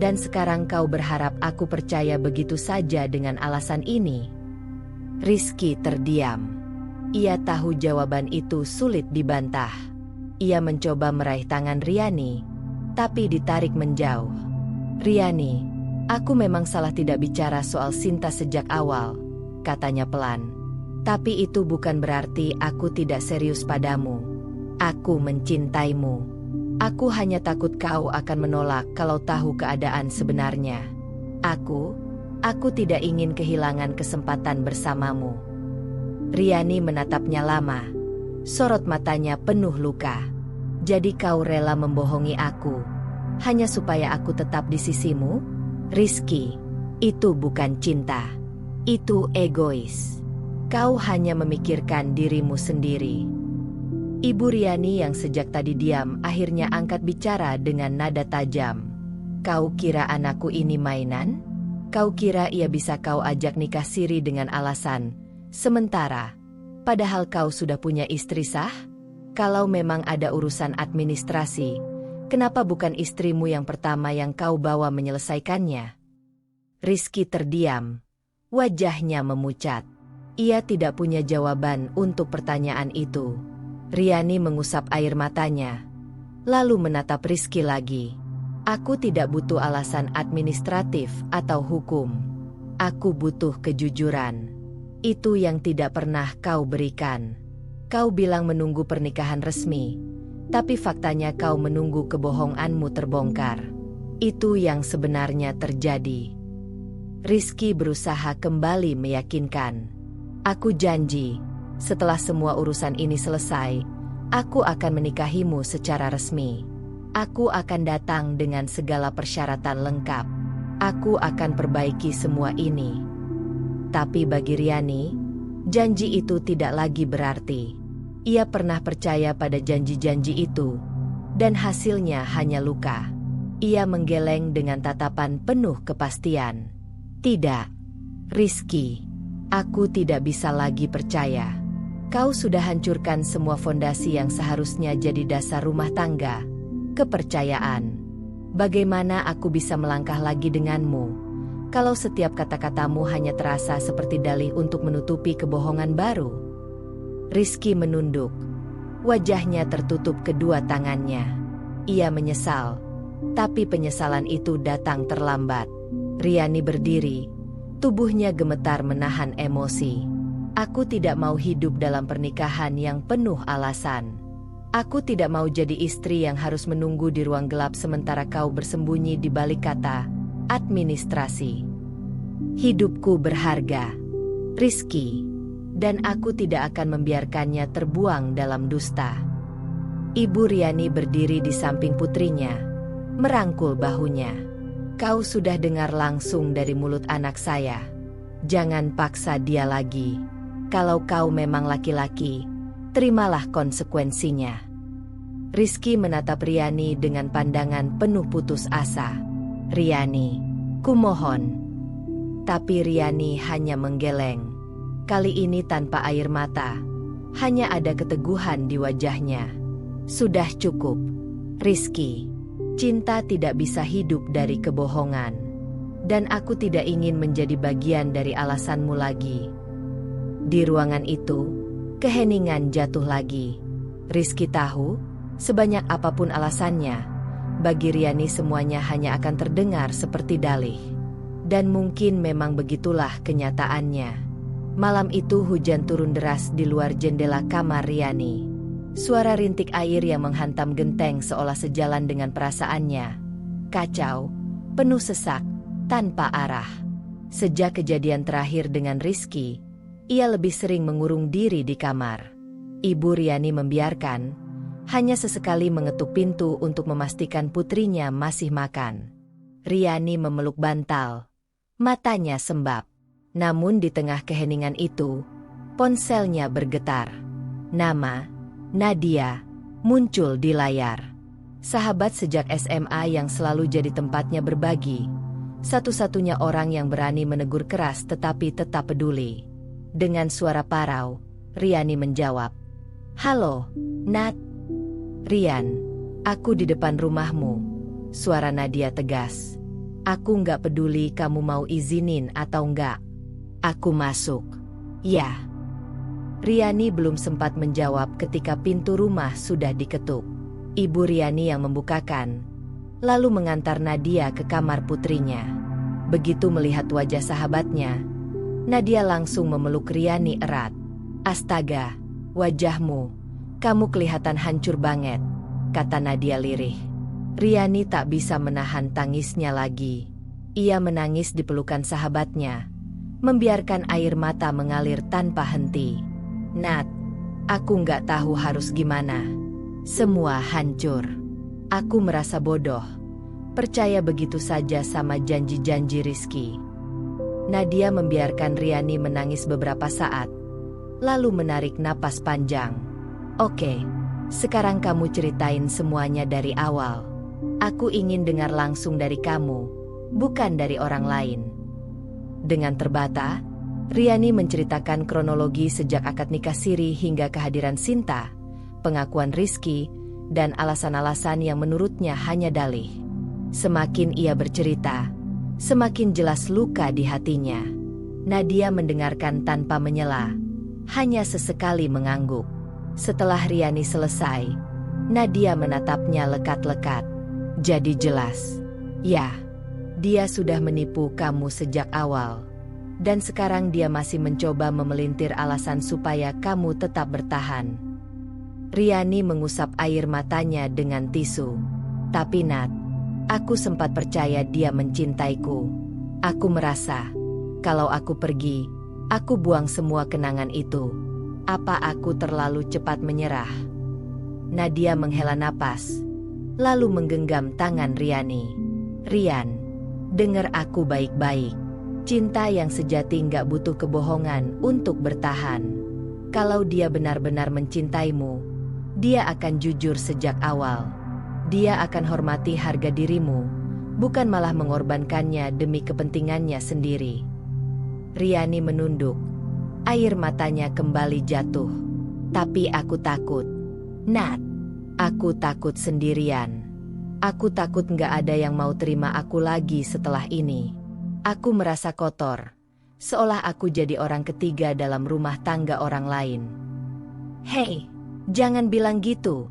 Dan sekarang kau berharap aku percaya begitu saja dengan alasan ini?" Rizky terdiam. Ia tahu jawaban itu sulit dibantah. Ia mencoba meraih tangan Riani, tapi ditarik menjauh. "Riani, aku memang salah tidak bicara soal Sinta sejak awal," katanya pelan. "Tapi itu bukan berarti aku tidak serius padamu. Aku mencintaimu. Aku hanya takut kau akan menolak kalau tahu keadaan sebenarnya. Aku tidak ingin kehilangan kesempatan bersamamu." Riani menatapnya lama. Sorot matanya penuh luka. "Jadi kau rela membohongi aku, hanya supaya aku tetap di sisimu? Rizky, itu bukan cinta. Itu egois. Kau hanya memikirkan dirimu sendiri." Ibu Riani yang sejak tadi diam akhirnya angkat bicara dengan nada tajam. Kau kira anakku ini mainan? Kau kira ia bisa kau ajak nikah siri dengan alasan sementara, padahal kau sudah punya istri sah? Kalau memang ada urusan administrasi, kenapa bukan istrimu yang pertama yang kau bawa menyelesaikannya? Rizky terdiam. Wajahnya memucat. Ia tidak punya jawaban untuk pertanyaan itu. Riani mengusap air matanya, lalu menatap Rizky lagi. Aku tidak butuh alasan administratif atau hukum. Aku butuh kejujuran. Itu yang tidak pernah kau berikan. Kau bilang menunggu pernikahan resmi, tapi faktanya kau menunggu kebohonganmu terbongkar. Itu yang sebenarnya terjadi. Rizky berusaha kembali meyakinkan. Aku janji, setelah semua urusan ini selesai, aku akan menikahimu secara resmi. Aku akan datang dengan segala persyaratan lengkap. Aku akan perbaiki semua ini. Tapi bagi Riani, janji itu tidak lagi berarti. Ia pernah percaya pada janji-janji itu, dan hasilnya hanya luka. Ia menggeleng dengan tatapan penuh kepastian. Tidak, Rizky, aku tidak bisa lagi percaya. Kau sudah hancurkan semua fondasi yang seharusnya jadi dasar rumah tangga. Kepercayaan. Bagaimana aku bisa melangkah lagi denganmu, kalau setiap kata-katamu hanya terasa seperti dalih untuk menutupi kebohongan baru? Rizky menunduk. Wajahnya tertutup kedua tangannya. Ia menyesal, tapi penyesalan itu datang terlambat. Riani berdiri. Tubuhnya gemetar menahan emosi. Aku tidak mau hidup dalam pernikahan yang penuh alasan. Aku tidak mau jadi istri yang harus menunggu di ruang gelap sementara kau bersembunyi di balik kata administrasi. Hidupku berharga, Rizky, dan aku tidak akan membiarkannya terbuang dalam dusta. Ibu Riani berdiri di samping putrinya, merangkul bahunya. Kau sudah dengar langsung dari mulut anak saya. Jangan paksa dia lagi. Kalau kau memang laki-laki, terimalah konsekuensinya. Rizky menatap Riani dengan pandangan penuh putus asa. Riani, kumohon. Tapi Riani hanya menggeleng. Kali ini tanpa air mata. Hanya ada keteguhan di wajahnya. Sudah cukup, Rizky. Cinta tidak bisa hidup dari kebohongan. Dan aku tidak ingin menjadi bagian dari alasanmu lagi. Di ruangan itu, keheningan jatuh lagi. Rizky tahu, sebanyak apapun alasannya, bagi Riani semuanya hanya akan terdengar seperti dalih. Dan mungkin memang begitulah kenyataannya. Malam itu hujan turun deras di luar jendela kamar Riani. Suara rintik air yang menghantam genteng seolah sejalan dengan perasaannya. Kacau, penuh sesak, tanpa arah. Sejak kejadian terakhir dengan Rizky, ia lebih sering mengurung diri di kamar. Ibu Riani membiarkan, hanya sesekali mengetuk pintu untuk memastikan putrinya masih makan. Riani memeluk bantal, matanya sembab. Namun di tengah keheningan itu, ponselnya bergetar. Nama Nadia muncul di layar. Sahabat sejak SMA yang selalu jadi tempatnya berbagi. Satu-satunya orang yang berani menegur keras tetapi tetap peduli. Dengan suara parau, Riani menjawab. Halo, Nat. Rian, aku di depan rumahmu. Suara Nadia tegas. Aku nggak peduli kamu mau izinin atau nggak. Aku masuk. Ya. Riani belum sempat menjawab ketika pintu rumah sudah diketuk. Ibu Riani yang membukakan, lalu mengantar Nadia ke kamar putrinya. Begitu melihat wajah sahabatnya, Nadia langsung memeluk Riani erat. Astaga, wajahmu, kamu kelihatan hancur banget, kata Nadia lirih. Riani tak bisa menahan tangisnya lagi. Ia menangis di pelukan sahabatnya, membiarkan air mata mengalir tanpa henti. Nat, aku nggak tahu harus gimana. Semua hancur. Aku merasa bodoh. Percaya begitu saja sama janji-janji Rizky. Nadia membiarkan Riani menangis beberapa saat, lalu menarik napas panjang. Oke, sekarang kamu ceritain semuanya dari awal. Aku ingin dengar langsung dari kamu, bukan dari orang lain. Dengan terbata, Riani menceritakan kronologi sejak akad nikah siri hingga kehadiran Sinta, pengakuan Rizky, dan alasan-alasan yang menurutnya hanya dalih. Semakin ia bercerita, semakin jelas luka di hatinya. Nadia mendengarkan tanpa menyela, hanya sesekali mengangguk. Setelah Riani selesai, Nadia menatapnya lekat-lekat. Jadi jelas, ya, dia sudah menipu kamu sejak awal. Dan sekarang dia masih mencoba memelintir alasan supaya kamu tetap bertahan. Riani mengusap air matanya dengan tisu. Tapi Nat, aku sempat percaya dia mencintaiku. Aku merasa, kalau aku pergi, aku buang semua kenangan itu. Apa aku terlalu cepat menyerah? Nadia menghela napas, lalu menggenggam tangan Riani. Rian, dengar aku baik-baik. Cinta yang sejati nggak butuh kebohongan untuk bertahan. Kalau dia benar-benar mencintaimu, dia akan jujur sejak awal. Dia akan hormati harga dirimu, bukan malah mengorbankannya demi kepentingannya sendiri. Riani menunduk. Air matanya kembali jatuh. Tapi aku takut. Nat, aku takut sendirian. Aku takut nggak ada yang mau terima aku lagi setelah ini. Aku merasa kotor, seolah aku jadi orang ketiga dalam rumah tangga orang lain. Hei, jangan bilang gitu.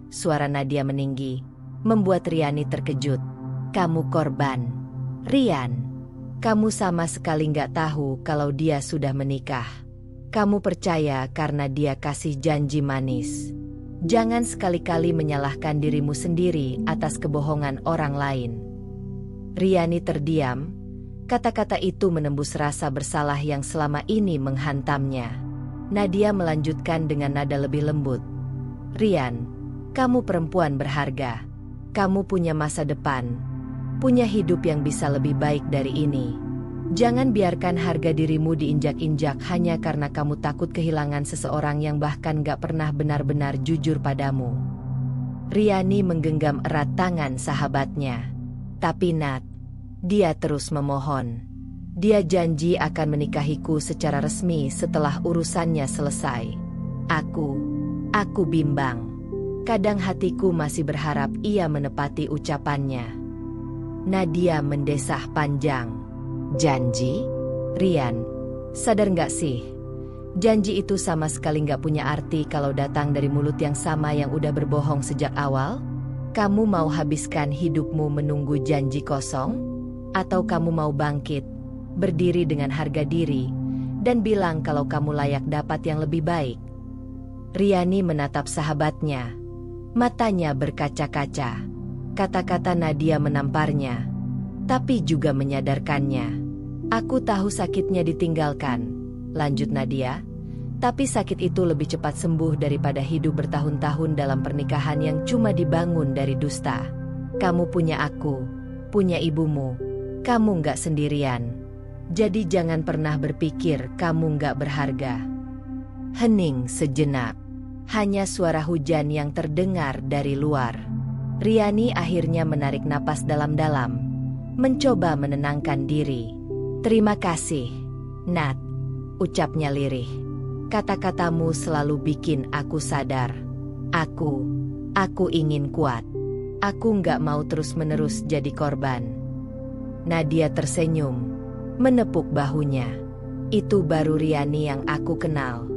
Suara Nadia meninggi, membuat Riani terkejut. Kamu korban. Rian, kamu sama sekali nggak tahu kalau dia sudah menikah. Kamu percaya karena dia kasih janji manis. Jangan sekali-kali menyalahkan dirimu sendiri atas kebohongan orang lain. Riani terdiam. Kata-kata itu menembus rasa bersalah yang selama ini menghantamnya. Nadia melanjutkan dengan nada lebih lembut. Rian, kamu perempuan berharga. Kamu punya masa depan. Punya hidup yang bisa lebih baik dari ini. Jangan biarkan harga dirimu diinjak-injak hanya karena kamu takut kehilangan seseorang yang bahkan gak pernah benar-benar jujur padamu. Riani menggenggam erat tangan sahabatnya. Tapi Nat, dia terus memohon. Dia janji akan menikahiku secara resmi setelah urusannya selesai. Aku bimbang. Kadang hatiku masih berharap ia menepati ucapannya. Nadia mendesah panjang. Janji? Rian, sadar nggak sih? Janji itu sama sekali nggak punya arti kalau datang dari mulut yang sama yang udah berbohong sejak awal. Kamu mau habiskan hidupmu menunggu janji kosong? Atau kamu mau bangkit, berdiri dengan harga diri, dan bilang kalau kamu layak dapat yang lebih baik? Riani menatap sahabatnya. Matanya berkaca-kaca. Kata-kata Nadia menamparnya, tapi juga menyadarkannya. Aku tahu sakitnya ditinggalkan, lanjut Nadia. Tapi sakit itu lebih cepat sembuh daripada hidup bertahun-tahun dalam pernikahan yang cuma dibangun dari dusta. Kamu punya aku, punya ibumu. Kamu nggak sendirian. Jadi jangan pernah berpikir kamu nggak berharga. Hening sejenak. Hanya suara hujan yang terdengar dari luar. Riani akhirnya menarik napas dalam-dalam, mencoba menenangkan diri. Terima kasih, Nat, ucapnya lirih. Kata-katamu selalu bikin aku sadar. Aku ingin kuat. Aku nggak mau terus-menerus jadi korban. Nadia tersenyum, menepuk bahunya. Itu baru Riani yang aku kenal.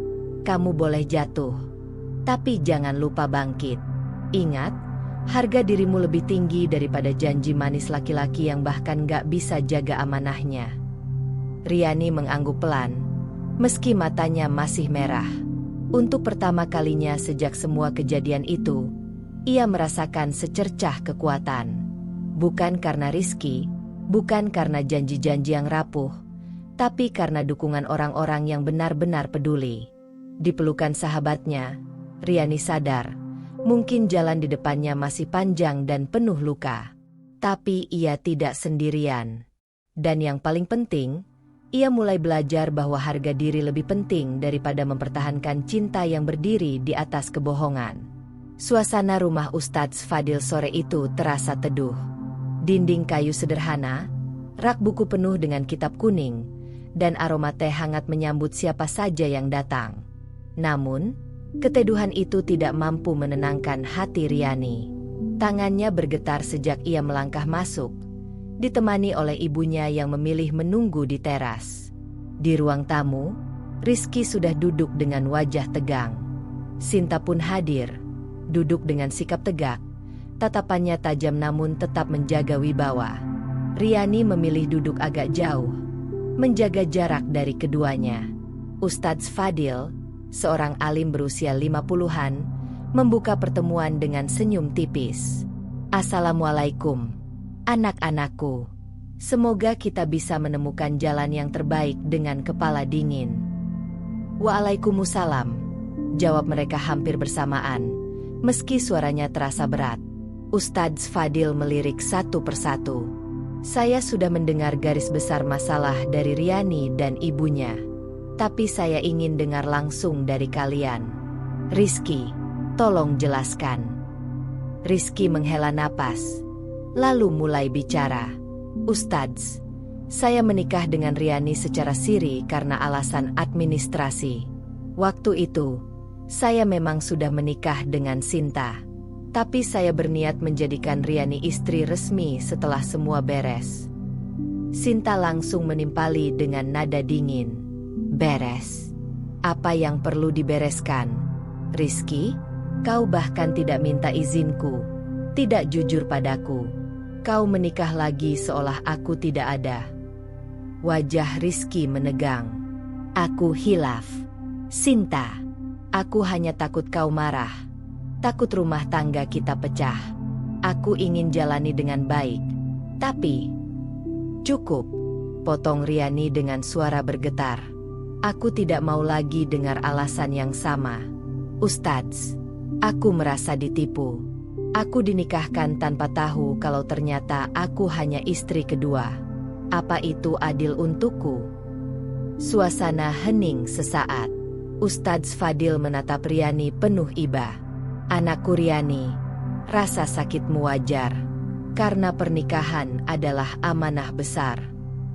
Kamu boleh jatuh, tapi jangan lupa bangkit. Ingat, harga dirimu lebih tinggi daripada janji manis laki-laki yang bahkan gak bisa jaga amanahnya. Riani mengangguk pelan, meski matanya masih merah. Untuk pertama kalinya sejak semua kejadian itu, ia merasakan secercah kekuatan. Bukan karena Rizky, bukan karena janji-janji yang rapuh, tapi karena dukungan orang-orang yang benar-benar peduli. Di pelukan sahabatnya, Riani sadar, mungkin jalan di depannya masih panjang dan penuh luka. Tapi ia tidak sendirian. Dan yang paling penting, ia mulai belajar bahwa harga diri lebih penting daripada mempertahankan cinta yang berdiri di atas kebohongan. Suasana rumah Ustadz Fadil sore itu terasa teduh. Dinding kayu sederhana, rak buku penuh dengan kitab kuning, dan aroma teh hangat menyambut siapa saja yang datang. Namun, keteduhan itu tidak mampu menenangkan hati Riani. Tangannya bergetar sejak ia melangkah masuk, ditemani oleh ibunya yang memilih menunggu di teras. Di ruang tamu, Rizky sudah duduk dengan wajah tegang. Sinta pun hadir, duduk dengan sikap tegak, tatapannya tajam namun tetap menjaga wibawa. Riani memilih duduk agak jauh, menjaga jarak dari keduanya. Ustadz Fadil, seorang alim berusia 50-an, membuka pertemuan dengan senyum tipis. "Assalamualaikum, anak-anakku. Semoga kita bisa menemukan jalan yang terbaik dengan kepala dingin." "Waalaikumsalam," jawab mereka hampir bersamaan, meski suaranya terasa berat. Ustadz Fadil melirik satu persatu. "Saya sudah mendengar garis besar masalah dari Riani dan ibunya. Tapi saya ingin dengar langsung dari kalian. Rizky, tolong jelaskan." Rizky menghela napas, lalu mulai bicara. "Ustadz, saya menikah dengan Riani secara siri karena alasan administrasi. Waktu itu, saya memang sudah menikah dengan Sinta. Tapi saya berniat menjadikan Riani istri resmi setelah semua beres." Sinta langsung menimpali dengan nada dingin. "Beres? Apa yang perlu dibereskan? Rizky, kau bahkan tidak minta izinku, tidak jujur padaku. Kau menikah lagi seolah aku tidak ada." Wajah Rizky menegang. "Aku hilaf. Sinta, aku hanya takut kau marah. Takut rumah tangga kita pecah. Aku ingin jalani dengan baik. Tapi..." "Cukup," potong Riani dengan suara bergetar. "Aku tidak mau lagi dengar alasan yang sama. Ustadz, aku merasa ditipu. Aku dinikahkan tanpa tahu kalau ternyata aku hanya istri kedua. Apa itu adil untukku?" Suasana hening sesaat. Ustadz Fadil menatap Riani penuh iba. "Anakku Riani, rasa sakitmu wajar. Karena pernikahan adalah amanah besar.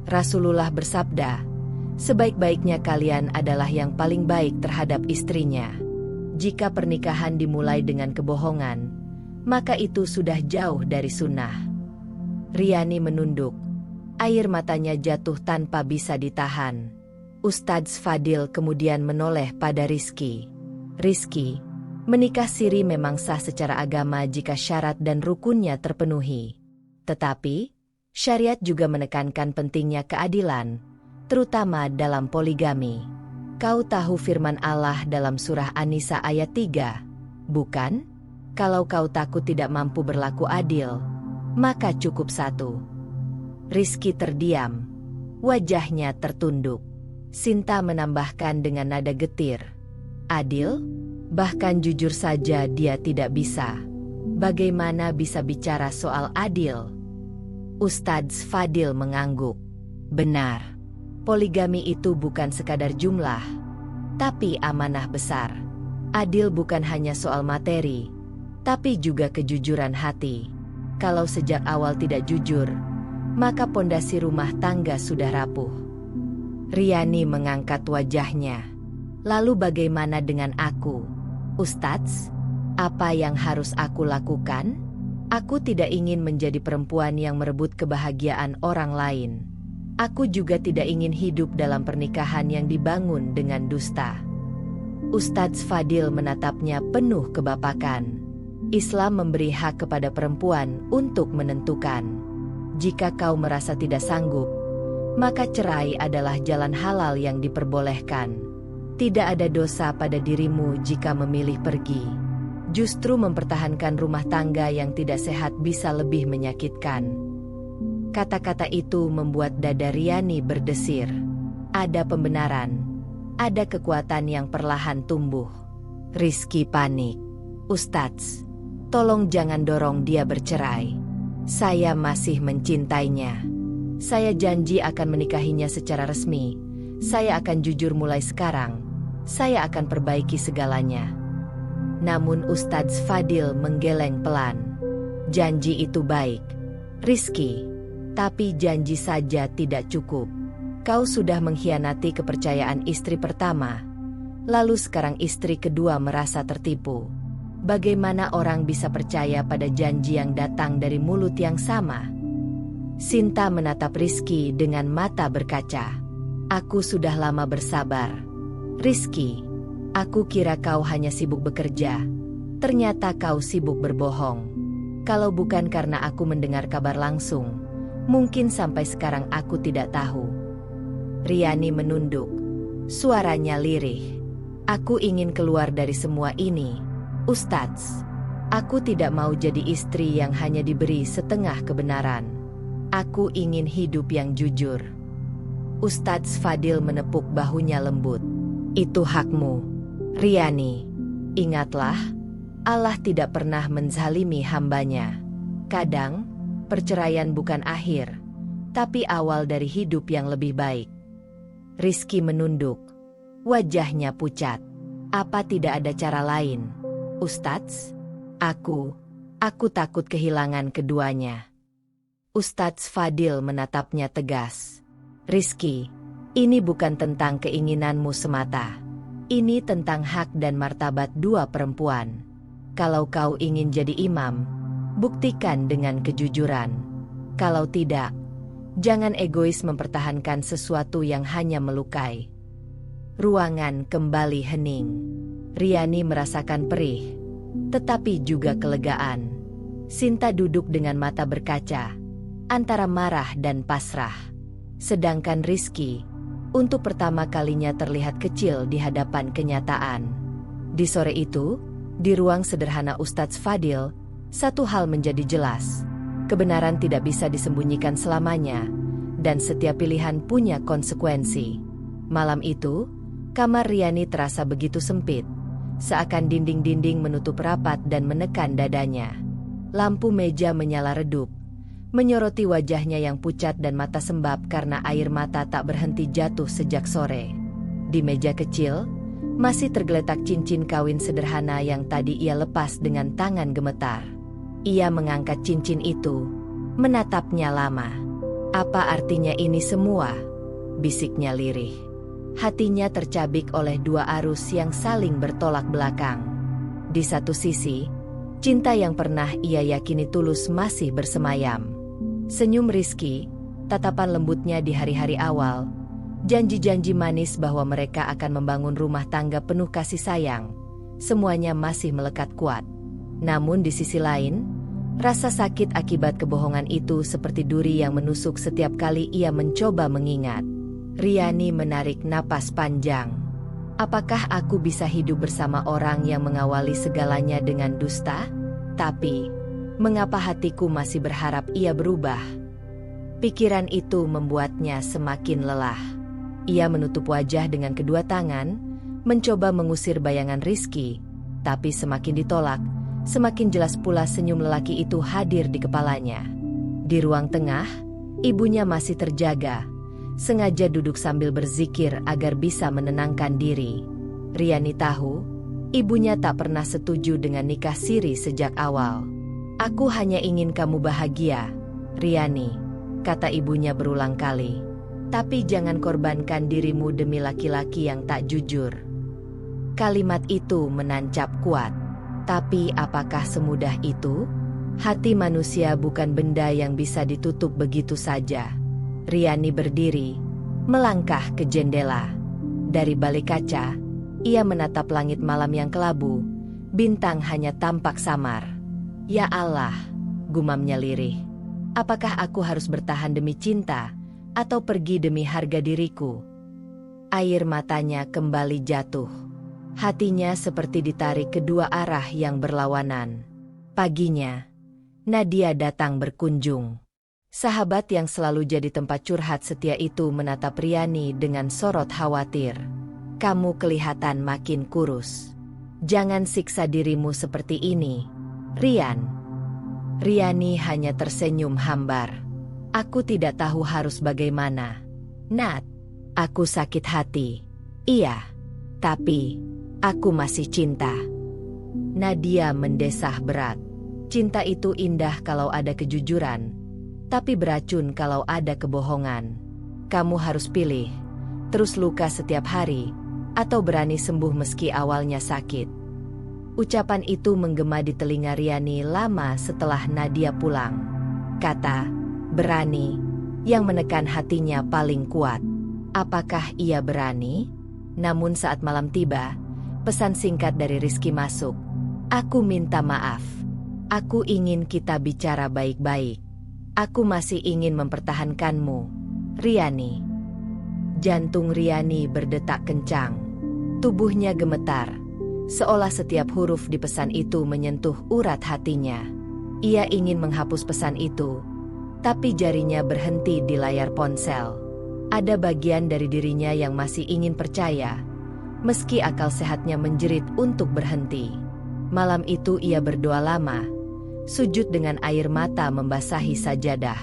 Rasulullah bersabda, sebaik-baiknya kalian adalah yang paling baik terhadap istrinya. Jika pernikahan dimulai dengan kebohongan, maka itu sudah jauh dari sunnah." Riani menunduk. Air matanya jatuh tanpa bisa ditahan. Ustadz Fadil kemudian menoleh pada Rizky. "Rizky, menikah siri memang sah secara agama jika syarat dan rukunnya terpenuhi. Tetapi, syariat juga menekankan pentingnya keadilan, terutama dalam poligami. Kau tahu firman Allah dalam surah An-Nisa ayat 3, bukan? Kalau kau takut tidak mampu berlaku adil, maka cukup satu." Rizky terdiam. Wajahnya tertunduk. Sinta menambahkan dengan nada getir. "Adil? Bahkan jujur saja dia tidak bisa. Bagaimana bisa bicara soal adil?" Ustadz Fadil mengangguk. "Benar. Poligami itu bukan sekadar jumlah, tapi amanah besar. Adil bukan hanya soal materi, tapi juga kejujuran hati. Kalau sejak awal tidak jujur, maka pondasi rumah tangga sudah rapuh." Riani mengangkat wajahnya. "Lalu bagaimana dengan aku? Ustadz, apa yang harus aku lakukan? Aku tidak ingin menjadi perempuan yang merebut kebahagiaan orang lain. Aku juga tidak ingin hidup dalam pernikahan yang dibangun dengan dusta." Ustadz Fadil menatapnya penuh kebapakan. "Islam memberi hak kepada perempuan untuk menentukan. Jika kau merasa tidak sanggup, maka cerai adalah jalan halal yang diperbolehkan. Tidak ada dosa pada dirimu jika memilih pergi. Justru mempertahankan rumah tangga yang tidak sehat bisa lebih menyakitkan." Kata-kata itu membuat dada Riani berdesir. Ada pembenaran, ada kekuatan yang perlahan tumbuh. Rizky panik. "Ustadz, tolong jangan dorong dia bercerai. Saya masih mencintainya. Saya janji akan menikahinya secara resmi. Saya akan jujur mulai sekarang. Saya akan perbaiki segalanya." Namun Ustadz Fadil menggeleng pelan. Janji itu baik, Rizky. Tapi janji saja tidak cukup. Kau sudah mengkhianati kepercayaan istri pertama. Lalu sekarang istri kedua merasa tertipu. Bagaimana orang bisa percaya pada janji yang datang dari mulut yang sama? Sinta menatap Rizky dengan mata berkaca. Aku sudah lama bersabar. Rizky, aku kira kau hanya sibuk bekerja. Ternyata kau sibuk berbohong. Kalau bukan karena aku mendengar kabar langsung, mungkin sampai sekarang aku tidak tahu. Riani menunduk. Suaranya lirih. Aku ingin keluar dari semua ini, Ustadz. Aku tidak mau jadi istri yang hanya diberi setengah kebenaran. Aku ingin hidup yang jujur. Ustadz Fadil menepuk bahunya lembut. Itu hakmu, Riani. Ingatlah, Allah tidak pernah menzalimi hambanya. Kadang, perceraian bukan akhir, tapi awal dari hidup yang lebih baik. Rizky menunduk. Wajahnya pucat. Apa tidak ada cara lain, Ustadz? Aku takut kehilangan keduanya. Ustadz Fadil menatapnya tegas. Rizky, ini bukan tentang keinginanmu semata. Ini tentang hak dan martabat dua perempuan. Kalau kau ingin jadi imam, buktikan dengan kejujuran. Kalau tidak, jangan egois mempertahankan sesuatu yang hanya melukai. Ruangan kembali hening. Riani merasakan perih, tetapi juga kelegaan. Sinta duduk dengan mata berkaca, antara marah dan pasrah. Sedangkan Rizky, untuk pertama kalinya terlihat kecil di hadapan kenyataan. Di sore itu, di ruang sederhana Ustadz Fadil, satu hal menjadi jelas. Kebenaran tidak bisa disembunyikan selamanya, dan setiap pilihan punya konsekuensi. Malam itu, kamar Riani terasa begitu sempit, seakan dinding-dinding menutup rapat dan menekan dadanya. Lampu meja menyala redup, menyoroti wajahnya yang pucat dan mata sembab karena air mata tak berhenti jatuh sejak sore. Di meja kecil, masih tergeletak cincin kawin sederhana yang tadi ia lepas dengan tangan gemetar. Ia mengangkat cincin itu, menatapnya lama. Apa artinya ini semua? Bisiknya lirih. Hatinya tercabik oleh dua arus yang saling bertolak belakang. Di satu sisi, cinta yang pernah ia yakini tulus masih bersemayam. Senyum Rizky, tatapan lembutnya di hari-hari awal, janji-janji manis bahwa mereka akan membangun rumah tangga penuh kasih sayang, semuanya masih melekat kuat. Namun di sisi lain, rasa sakit akibat kebohongan itu seperti duri yang menusuk setiap kali ia mencoba mengingat. Riani menarik napas panjang. Apakah aku bisa hidup bersama orang yang mengawali segalanya dengan dusta? Tapi, mengapa hatiku masih berharap ia berubah? Pikiran itu membuatnya semakin lelah. Ia menutup wajah dengan kedua tangan, mencoba mengusir bayangan Rizky, tapi semakin ditolak, semakin jelas pula senyum lelaki itu hadir di kepalanya. Di ruang tengah, ibunya masih terjaga, sengaja duduk sambil berzikir agar bisa menenangkan diri. Riani tahu, ibunya tak pernah setuju dengan nikah siri sejak awal. Aku hanya ingin kamu bahagia, Riani, kata ibunya berulang kali. Tapi jangan korbankan dirimu demi laki-laki yang tak jujur. Kalimat itu menancap kuat. Tapi apakah semudah itu? Hati manusia bukan benda yang bisa ditutup begitu saja. Riani berdiri, melangkah ke jendela. Dari balik kaca, ia menatap langit malam yang kelabu. Bintang hanya tampak samar. Ya Allah, gumamnya lirih. Apakah aku harus bertahan demi cinta, atau pergi demi harga diriku? Air matanya kembali jatuh. Hatinya seperti ditarik kedua arah yang berlawanan. Paginya, Nadia datang berkunjung. Sahabat yang selalu jadi tempat curhat setia itu menatap Riani dengan sorot khawatir. Kamu kelihatan makin kurus. Jangan siksa dirimu seperti ini, Rian. Riani hanya tersenyum hambar. Aku tidak tahu harus bagaimana. Nat, aku sakit hati. Iya, tapi aku masih cinta. Nadia mendesah berat. Cinta itu indah kalau ada kejujuran, tapi beracun kalau ada kebohongan. Kamu harus pilih, terus luka setiap hari, atau berani sembuh meski awalnya sakit. Ucapan itu menggema di telinga Riani lama setelah Nadia pulang. Kata, berani, yang menekan hatinya paling kuat. Apakah ia berani? Namun saat malam tiba, pesan singkat dari Rizky masuk. Aku minta maaf. Aku ingin kita bicara baik-baik. Aku masih ingin mempertahankanmu, Riani. Jantung Riani berdetak kencang. Tubuhnya gemetar, seolah setiap huruf di pesan itu menyentuh urat hatinya. Ia ingin menghapus pesan itu, tapi jarinya berhenti di layar ponsel. Ada bagian dari dirinya yang masih ingin percaya, meski akal sehatnya menjerit untuk berhenti. Malam itu ia berdoa lama, sujud dengan air mata membasahi sajadah.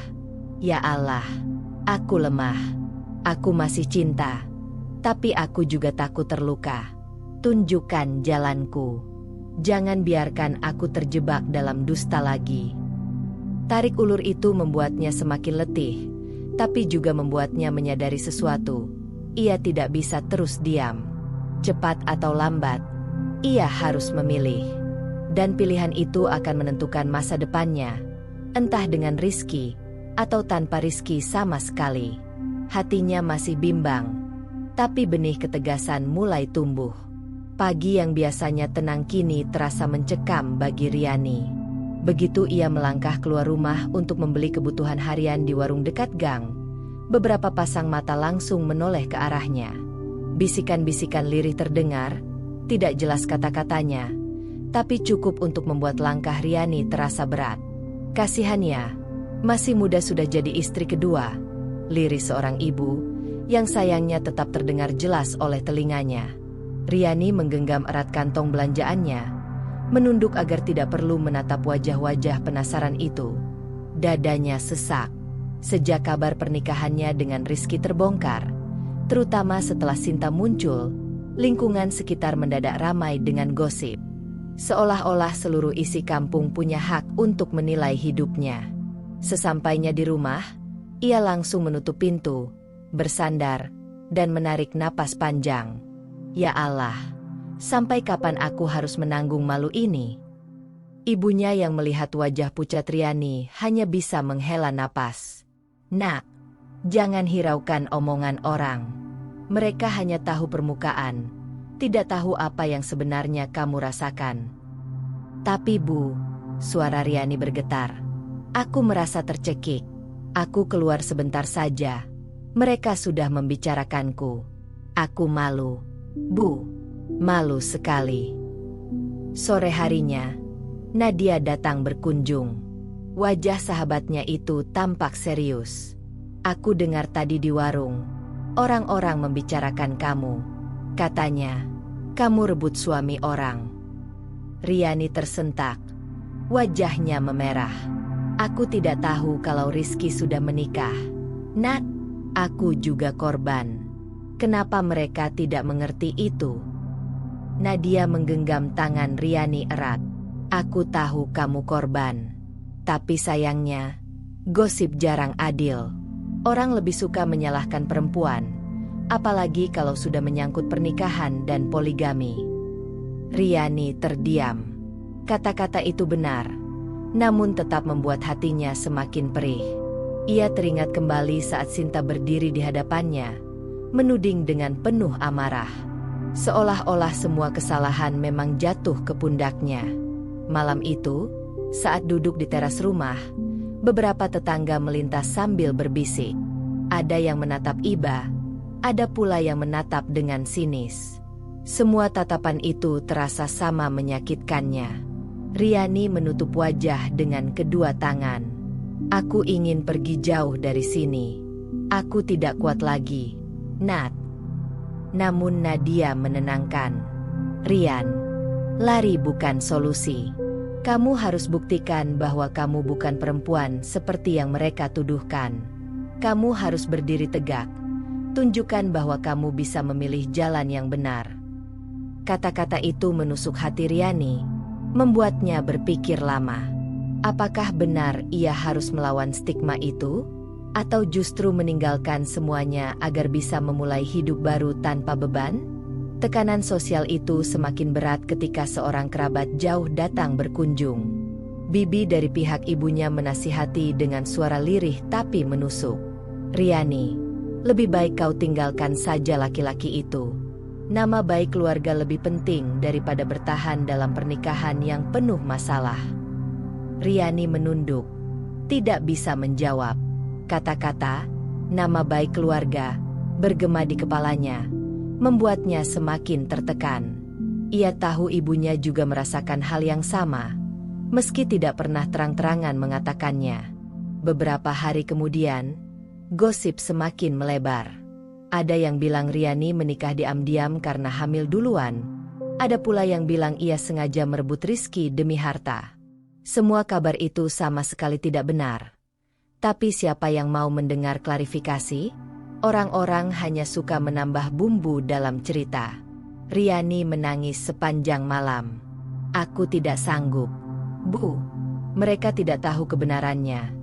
Ya Allah, aku lemah. Aku masih cinta, tapi aku juga takut terluka. Tunjukkan jalanku. Jangan biarkan aku terjebak dalam dusta lagi. Tarik ulur itu membuatnya semakin letih, tapi juga membuatnya menyadari sesuatu. Ia tidak bisa terus diam. Cepat atau lambat, ia harus memilih. Dan pilihan itu akan menentukan masa depannya, entah dengan Rizky, atau tanpa Rizky sama sekali. Hatinya masih bimbang, tapi benih ketegasan mulai tumbuh. Pagi yang biasanya tenang kini terasa mencekam bagi Riani. Begitu ia melangkah keluar rumah untuk membeli kebutuhan harian di warung dekat gang, beberapa pasang mata langsung menoleh ke arahnya. Bisikan-bisikan lirih terdengar, tidak jelas kata-katanya, tapi cukup untuk membuat langkah Riani terasa berat. Kasihannya, masih muda sudah jadi istri kedua, lirih seorang ibu, yang sayangnya tetap terdengar jelas oleh telinganya. Riani menggenggam erat kantong belanjaannya, menunduk agar tidak perlu menatap wajah-wajah penasaran itu. Dadanya sesak, sejak kabar pernikahannya dengan Rizky terbongkar, terutama setelah Sinta muncul, lingkungan sekitar mendadak ramai dengan gosip. Seolah-olah seluruh isi kampung punya hak untuk menilai hidupnya. Sesampainya di rumah, ia langsung menutup pintu, bersandar, dan menarik napas panjang. Ya Allah, sampai kapan aku harus menanggung malu ini? Ibunya yang melihat wajah pucat Riani hanya bisa menghela napas. Nak, jangan hiraukan omongan orang. Mereka hanya tahu permukaan, tidak tahu apa yang sebenarnya kamu rasakan. Tapi Bu, suara Riani bergetar. Aku merasa tercekik. Aku keluar sebentar saja. Mereka sudah membicarakanku. Aku malu. Bu, malu sekali. Sore harinya, Nadia datang berkunjung. Wajah sahabatnya itu tampak serius. Aku dengar tadi di warung, orang-orang membicarakan kamu. Katanya, kamu rebut suami orang. Riani tersentak. Wajahnya memerah. Aku tidak tahu kalau Rizky sudah menikah. Nak, aku juga korban. Kenapa mereka tidak mengerti itu? Nadia menggenggam tangan Riani erat. Aku tahu kamu korban. Tapi sayangnya, gosip jarang adil. Orang lebih suka menyalahkan perempuan, apalagi kalau sudah menyangkut pernikahan dan poligami. Riani terdiam. Kata-kata itu benar, namun tetap membuat hatinya semakin perih. Ia teringat kembali saat Sinta berdiri di hadapannya, menuding dengan penuh amarah. Seolah-olah semua kesalahan memang jatuh ke pundaknya. Malam itu, saat duduk di teras rumah, beberapa tetangga melintas sambil berbisik. Ada yang menatap iba, ada pula yang menatap dengan sinis. Semua tatapan itu terasa sama menyakitkannya. Riani menutup wajah dengan kedua tangan. Aku ingin pergi jauh dari sini. Aku tidak kuat lagi, Nat. Namun Nadia menenangkan. Rian, lari bukan solusi. Kamu harus buktikan bahwa kamu bukan perempuan seperti yang mereka tuduhkan. Kamu harus berdiri tegak. Tunjukkan bahwa kamu bisa memilih jalan yang benar. Kata-kata itu menusuk hati Riani, membuatnya berpikir lama. Apakah benar ia harus melawan stigma itu? Atau justru meninggalkan semuanya agar bisa memulai hidup baru tanpa beban? Tekanan sosial itu semakin berat ketika seorang kerabat jauh datang berkunjung. Bibi dari pihak ibunya menasihati dengan suara lirih tapi menusuk. "Riani, lebih baik kau tinggalkan saja laki-laki itu. Nama baik keluarga lebih penting daripada bertahan dalam pernikahan yang penuh masalah." Riani menunduk, tidak bisa menjawab. Kata-kata "nama baik keluarga" bergema di kepalanya, membuatnya semakin tertekan. Ia tahu ibunya juga merasakan hal yang sama, meski tidak pernah terang-terangan mengatakannya. Beberapa hari kemudian, gosip semakin melebar. Ada yang bilang Riani menikah diam-diam karena hamil duluan. Ada pula yang bilang ia sengaja merebut Rizky demi harta. Semua kabar itu sama sekali tidak benar. Tapi siapa yang mau mendengar klarifikasi? Orang-orang hanya suka menambah bumbu dalam cerita. Riani menangis sepanjang malam. "Aku tidak sanggup, Bu. Mereka tidak tahu kebenarannya.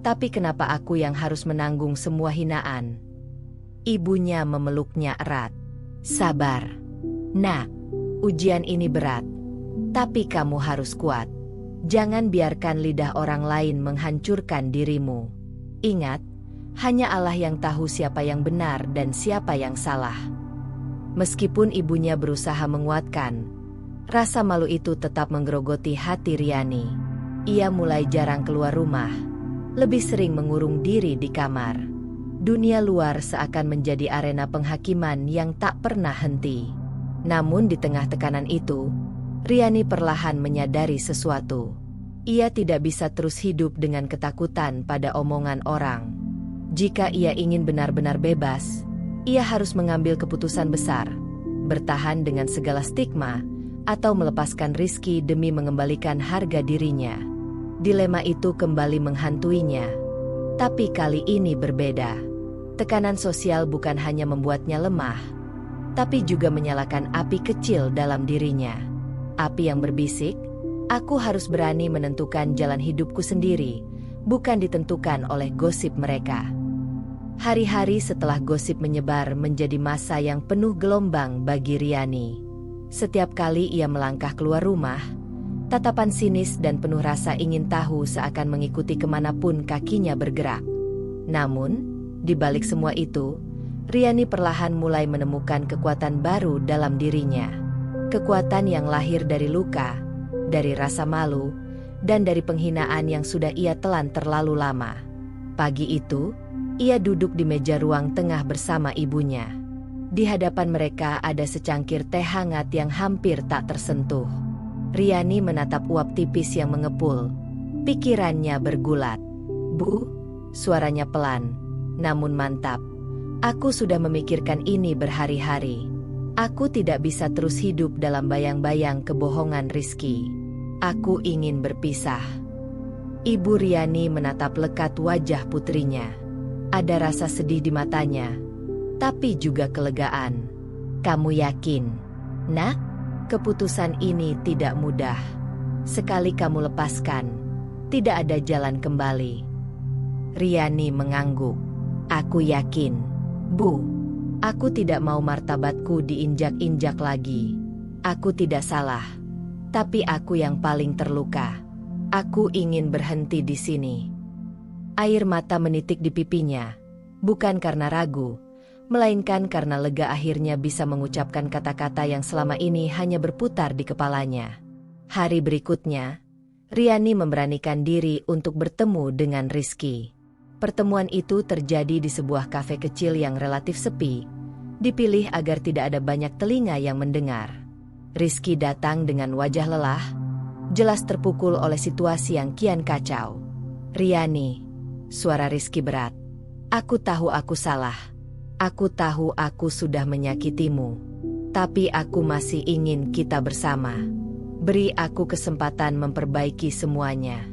Tapi kenapa aku yang harus menanggung semua hinaan?" Ibunya memeluknya erat. "Sabar, Nak. Ujian ini berat. Tapi kamu harus kuat. Jangan biarkan lidah orang lain menghancurkan dirimu. Ingat, hanya Allah yang tahu siapa yang benar dan siapa yang salah." Meskipun ibunya berusaha menguatkan, rasa malu itu tetap menggerogoti hati Riani. Ia mulai jarang keluar rumah, lebih sering mengurung diri di kamar. Dunia luar seakan menjadi arena penghakiman yang tak pernah henti. Namun di tengah tekanan itu, Riani perlahan menyadari sesuatu. Ia tidak bisa terus hidup dengan ketakutan pada omongan orang. Jika ia ingin benar-benar bebas, ia harus mengambil keputusan besar, bertahan dengan segala stigma, atau melepaskan Rizky demi mengembalikan harga dirinya. Dilema itu kembali menghantuinya. Tapi kali ini berbeda. Tekanan sosial bukan hanya membuatnya lemah, tapi juga menyalakan api kecil dalam dirinya. Api yang berbisik, "Aku harus berani menentukan jalan hidupku sendiri, bukan ditentukan oleh gosip mereka." Hari-hari setelah gosip menyebar menjadi masa yang penuh gelombang bagi Riani. Setiap kali ia melangkah keluar rumah, tatapan sinis dan penuh rasa ingin tahu seakan mengikuti kemanapun kakinya bergerak. Namun, di balik semua itu, Riani perlahan mulai menemukan kekuatan baru dalam dirinya. Kekuatan yang lahir dari luka, dari rasa malu, dan dari penghinaan yang sudah ia telan terlalu lama. Pagi itu, ia duduk di meja ruang tengah bersama ibunya. Di hadapan mereka ada secangkir teh hangat yang hampir tak tersentuh. Riani menatap uap tipis yang mengepul. Pikirannya bergulat. "Bu," suaranya pelan, namun mantap. "Aku sudah memikirkan ini berhari-hari. Aku tidak bisa terus hidup dalam bayang-bayang kebohongan Rizky. Aku ingin berpisah." Ibu Riani menatap lekat wajah putrinya. Ada rasa sedih di matanya, tapi juga kelegaan. "Kamu yakin, Nak? Keputusan ini tidak mudah. Sekali kamu lepaskan, tidak ada jalan kembali." Riani mengangguk. "Aku yakin, Bu. Aku tidak mau martabatku diinjak-injak lagi. Aku tidak salah, tapi aku yang paling terluka. Aku ingin berhenti di sini." Air mata menitik di pipinya, bukan karena ragu, melainkan karena lega akhirnya bisa mengucapkan kata-kata yang selama ini hanya berputar di kepalanya. Hari berikutnya, Riani memberanikan diri untuk bertemu dengan Rizky. Pertemuan itu terjadi di sebuah kafe kecil yang relatif sepi, dipilih agar tidak ada banyak telinga yang mendengar. Rizky datang dengan wajah lelah, jelas terpukul oleh situasi yang kian kacau. "Riani," suara Rizky berat, "aku tahu aku salah. Aku tahu aku sudah menyakitimu. Tapi aku masih ingin kita bersama. Beri aku kesempatan memperbaiki semuanya."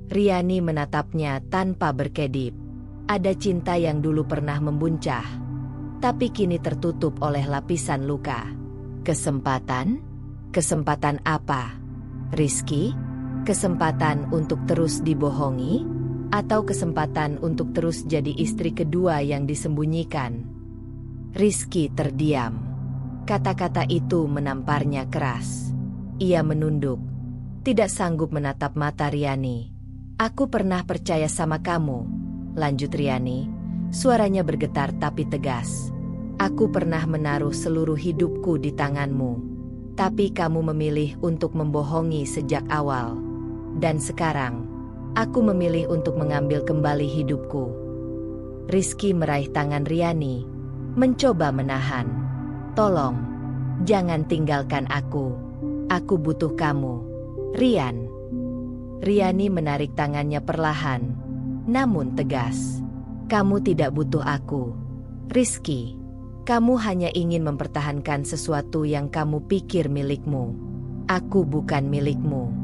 Riani menatapnya tanpa berkedip. Ada cinta yang dulu pernah membuncah, tapi kini tertutup oleh lapisan luka. Kesempatan? Kesempatan apa? Rizky, kesempatan untuk terus dibohongi? Atau kesempatan untuk terus jadi istri kedua yang disembunyikan? Rizky terdiam. Kata-kata itu menamparnya keras. Ia menunduk, tidak sanggup menatap mata Riani. Aku pernah percaya sama kamu, lanjut Riani. Suaranya bergetar tapi tegas. Aku pernah menaruh seluruh hidupku di tanganmu. Tapi kamu memilih untuk membohongi sejak awal. Dan sekarang, aku memilih untuk mengambil kembali hidupku. Rizky meraih tangan Riani, mencoba menahan. Tolong, jangan tinggalkan aku. Aku butuh kamu, Rian. Riani menarik tangannya perlahan, namun tegas. Kamu tidak butuh aku, Rizky. Kamu hanya ingin mempertahankan sesuatu yang kamu pikir milikmu. Aku bukan milikmu.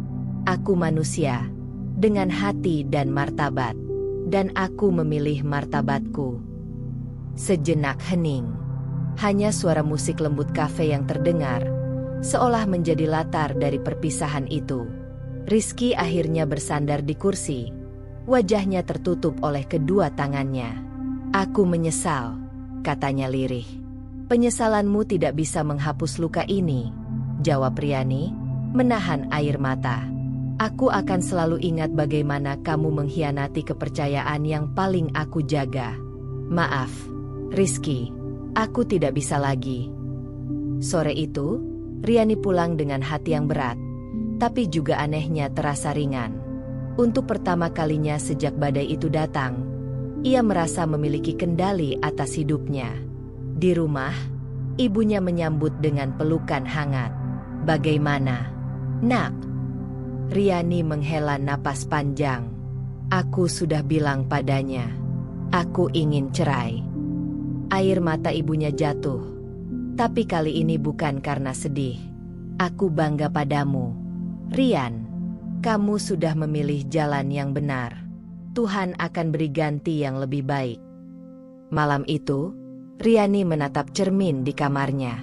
Aku manusia, dengan hati dan martabat. Dan aku memilih martabatku. Sejenak hening. Hanya suara musik lembut kafe yang terdengar, seolah menjadi latar dari perpisahan itu. Rizky akhirnya bersandar di kursi. Wajahnya tertutup oleh kedua tangannya. Aku menyesal, katanya lirih. Penyesalanmu tidak bisa menghapus luka ini, jawab Riani, menahan air mata. Aku akan selalu ingat bagaimana kamu mengkhianati kepercayaan yang paling aku jaga. Maaf, Rizky, aku tidak bisa lagi. Sore itu, Riani pulang dengan hati yang berat, tapi juga anehnya terasa ringan. Untuk pertama kalinya sejak badai itu datang, ia merasa memiliki kendali atas hidupnya. Di rumah, ibunya menyambut dengan pelukan hangat. Bagaimana, Nak? Riani menghela napas panjang. Aku sudah bilang padanya, aku ingin cerai. Air mata ibunya jatuh. Tapi kali ini bukan karena sedih. Aku bangga padamu, Rian. Kamu sudah memilih jalan yang benar. Tuhan akan beri ganti yang lebih baik. Malam itu, Riani menatap cermin di kamarnya.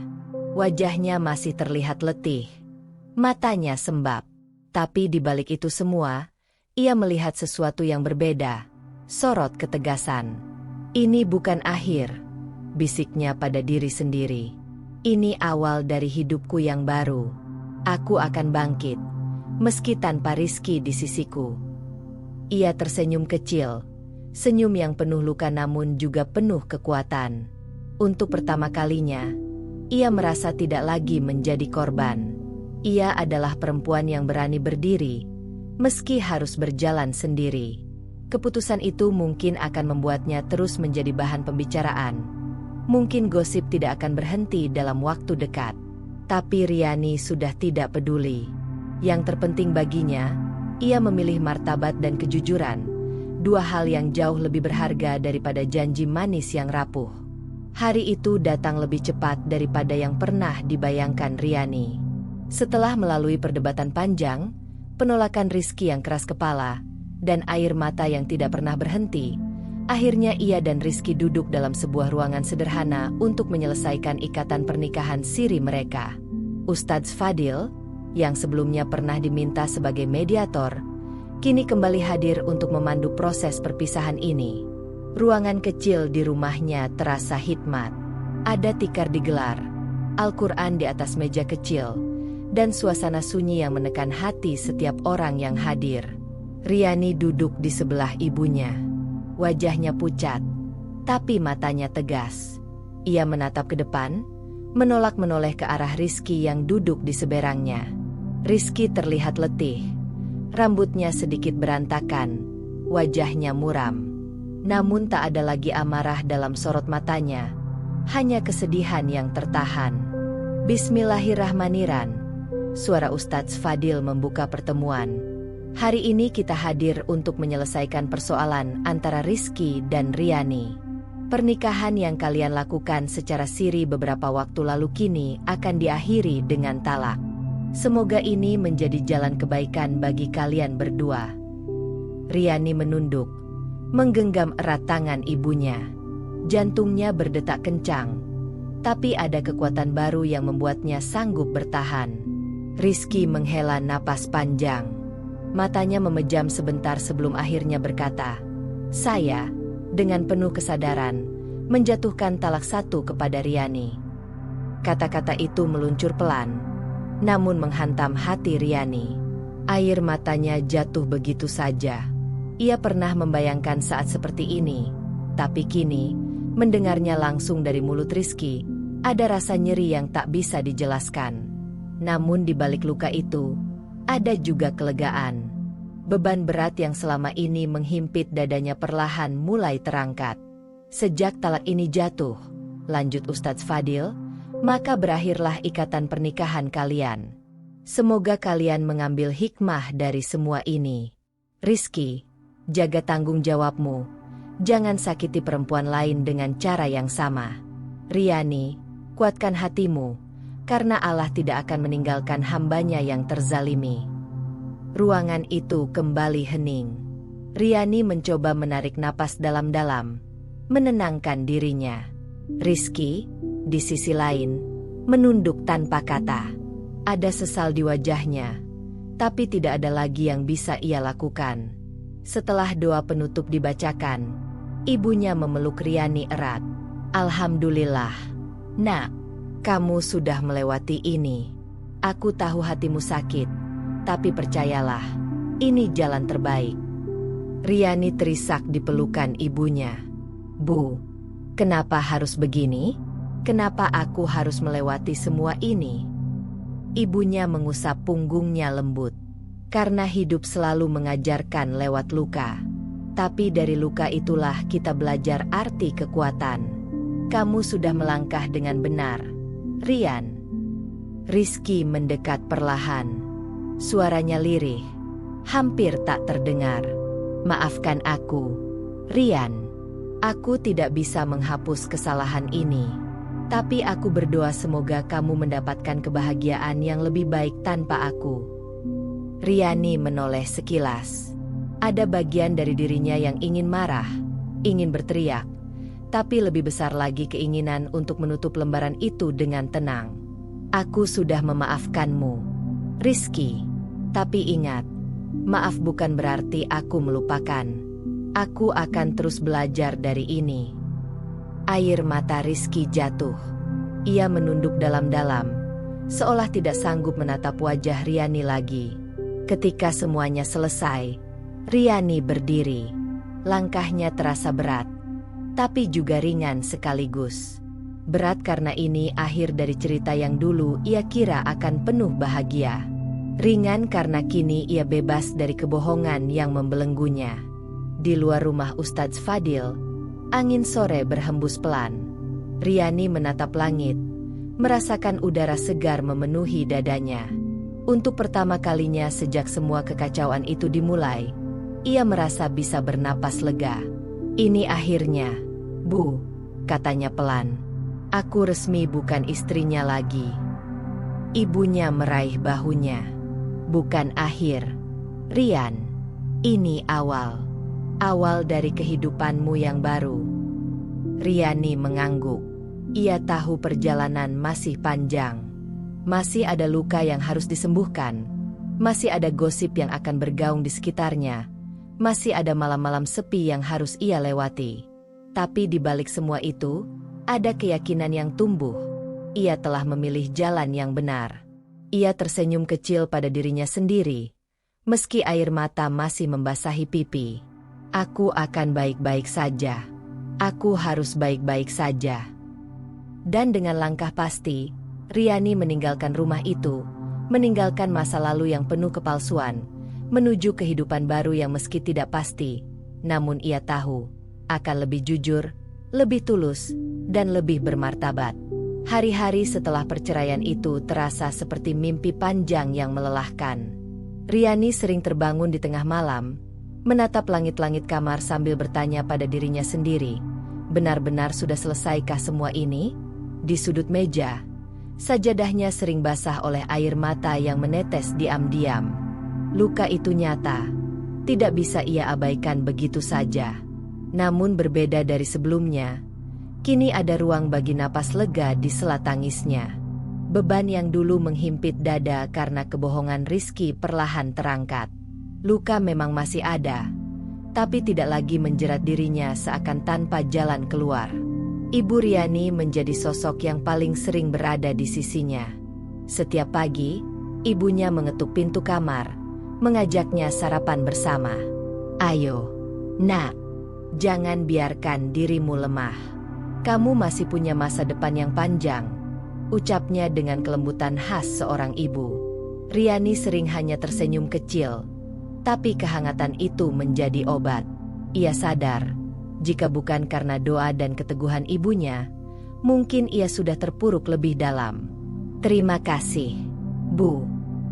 Wajahnya masih terlihat letih. Matanya sembab. Tapi di balik itu semua, ia melihat sesuatu yang berbeda. Sorot ketegasan. Ini bukan akhir, bisiknya pada diri sendiri. Ini awal dari hidupku yang baru. Aku akan bangkit, meski tanpa Rizky di sisiku. Ia tersenyum kecil, senyum yang penuh luka namun juga penuh kekuatan. Untuk pertama kalinya, ia merasa tidak lagi menjadi korban. Ia adalah perempuan yang berani berdiri, meski harus berjalan sendiri. Keputusan itu mungkin akan membuatnya terus menjadi bahan pembicaraan. Mungkin gosip tidak akan berhenti dalam waktu dekat. Tapi Riani sudah tidak peduli. Yang terpenting baginya, ia memilih martabat dan kejujuran. Dua hal yang jauh lebih berharga daripada janji manis yang rapuh. Hari itu datang lebih cepat daripada yang pernah dibayangkan Riani. Setelah melalui perdebatan panjang, penolakan Rizky yang keras kepala, dan air mata yang tidak pernah berhenti, akhirnya ia dan Rizky duduk dalam sebuah ruangan sederhana untuk menyelesaikan ikatan pernikahan siri mereka. Ustadz Fadil, yang sebelumnya pernah diminta sebagai mediator, kini kembali hadir untuk memandu proses perpisahan ini. Ruangan kecil di rumahnya terasa hikmat. Ada tikar digelar, Al-Quran di atas meja kecil, dan suasana sunyi yang menekan hati setiap orang yang hadir. Riani duduk di sebelah ibunya. Wajahnya pucat, tapi matanya tegas. Ia menatap ke depan, menoleh ke arah Rizky yang duduk di seberangnya. Rizky terlihat letih. Rambutnya sedikit berantakan, wajahnya muram. Namun tak ada lagi amarah dalam sorot matanya, hanya kesedihan yang tertahan. Bismillahirrahmanirrahim. Suara Ustadz Fadil membuka pertemuan. Hari ini kita hadir untuk menyelesaikan persoalan antara Rizky dan Riani. Pernikahan yang kalian lakukan secara siri beberapa waktu lalu kini akan diakhiri dengan talak. Semoga ini menjadi jalan kebaikan bagi kalian berdua. Riani menunduk, menggenggam erat tangan ibunya. Jantungnya berdetak kencang, tapi ada kekuatan baru yang membuatnya sanggup bertahan. Rizky menghela napas panjang. Matanya memejam sebentar sebelum akhirnya berkata, "Saya, dengan penuh kesadaran, menjatuhkan talak 1 kepada Riani." Kata-kata itu meluncur pelan, namun menghantam hati Riani. Air matanya jatuh begitu saja. Ia pernah membayangkan saat seperti ini, tapi kini, mendengarnya langsung dari mulut Rizky, ada rasa nyeri yang tak bisa dijelaskan. Namun di balik luka itu, ada juga kelegaan. Beban berat yang selama ini menghimpit dadanya perlahan mulai terangkat. Sejak talak ini jatuh, lanjut Ustadz Fadil, maka berakhirlah ikatan pernikahan kalian. Semoga kalian mengambil hikmah dari semua ini. Rizky, jaga tanggung jawabmu. Jangan sakiti perempuan lain dengan cara yang sama. Riani, kuatkan hatimu, karena Allah tidak akan meninggalkan hambanya yang terzalimi. Ruangan itu kembali hening. Riani mencoba menarik napas dalam-dalam, menenangkan dirinya. Rizky, di sisi lain, menunduk tanpa kata. Ada sesal di wajahnya, tapi tidak ada lagi yang bisa ia lakukan. Setelah doa penutup dibacakan, ibunya memeluk Riani erat. "Alhamdulillah, Nak, kamu sudah melewati ini. Aku tahu hatimu sakit, tapi percayalah, ini jalan terbaik." Riani terisak di pelukan ibunya. "Bu, kenapa harus begini? Kenapa aku harus melewati semua ini?" Ibunya mengusap punggungnya lembut. "Karena hidup selalu mengajarkan lewat luka. Tapi dari luka itulah kita belajar arti kekuatan. Kamu sudah melangkah dengan benar, Rian." Rizky mendekat perlahan. Suaranya lirih, hampir tak terdengar. "Maafkan aku, Rian. Aku tidak bisa menghapus kesalahan ini. Tapi aku berdoa semoga kamu mendapatkan kebahagiaan yang lebih baik tanpa aku." Riani menoleh sekilas. Ada bagian dari dirinya yang ingin marah, ingin berteriak, tapi lebih besar lagi keinginan untuk menutup lembaran itu dengan tenang. "Aku sudah memaafkanmu, Rizky. Tapi ingat, maaf bukan berarti aku melupakan. Aku akan terus belajar dari ini." Air mata Rizky jatuh. Ia menunduk dalam-dalam, seolah tidak sanggup menatap wajah Riani lagi. Ketika semuanya selesai, Riani berdiri. Langkahnya terasa berat, tapi juga ringan sekaligus. Berat karena ini akhir dari cerita yang dulu ia kira akan penuh bahagia. Ringan karena kini ia bebas dari kebohongan yang membelenggunya. Di luar rumah Ustadz Fadil, angin sore berhembus pelan. Riani menatap langit, merasakan udara segar memenuhi dadanya. Untuk pertama kalinya sejak semua kekacauan itu dimulai, ia merasa bisa bernapas lega. "Ini akhirnya, Bu," katanya pelan. "Aku resmi bukan istrinya lagi." Ibunya meraih bahunya. "Bukan akhir, Rian. Ini awal. Awal dari kehidupanmu yang baru." Riani mengangguk. Ia tahu perjalanan masih panjang. Masih ada luka yang harus disembuhkan. Masih ada gosip yang akan bergaung di sekitarnya. Masih ada malam-malam sepi yang harus ia lewati. Tapi di balik semua itu, ada keyakinan yang tumbuh. Ia telah memilih jalan yang benar. Ia tersenyum kecil pada dirinya sendiri, meski air mata masih membasahi pipi. "Aku akan baik-baik saja. Aku harus baik-baik saja." Dan dengan langkah pasti, Riani meninggalkan rumah itu, meninggalkan masa lalu yang penuh kepalsuan, menuju kehidupan baru yang meski tidak pasti, namun ia tahu, akan lebih jujur, lebih tulus, dan lebih bermartabat. Hari-hari setelah perceraian itu terasa seperti mimpi panjang yang melelahkan. Riani sering terbangun di tengah malam, menatap langit-langit kamar sambil bertanya pada dirinya sendiri, benar-benar sudah selesaikah semua ini? Di sudut meja, sajadahnya sering basah oleh air mata yang menetes diam-diam. Luka itu nyata, tidak bisa ia abaikan begitu saja. Namun berbeda dari sebelumnya, kini ada ruang bagi napas lega di sela tangisnya. Beban yang dulu menghimpit dada karena kebohongan Rizky perlahan terangkat. Luka memang masih ada, tapi tidak lagi menjerat dirinya seakan tanpa jalan keluar. Ibu Riani menjadi sosok yang paling sering berada di sisinya. Setiap pagi, ibunya mengetuk pintu kamar, mengajaknya sarapan bersama. "Ayo, nak, jangan biarkan dirimu lemah. Kamu masih punya masa depan yang panjang," ucapnya dengan kelembutan khas seorang ibu. Riani sering hanya tersenyum kecil, tapi kehangatan itu menjadi obat. Ia sadar, jika bukan karena doa dan keteguhan ibunya, mungkin ia sudah terpuruk lebih dalam. "Terima kasih, Bu.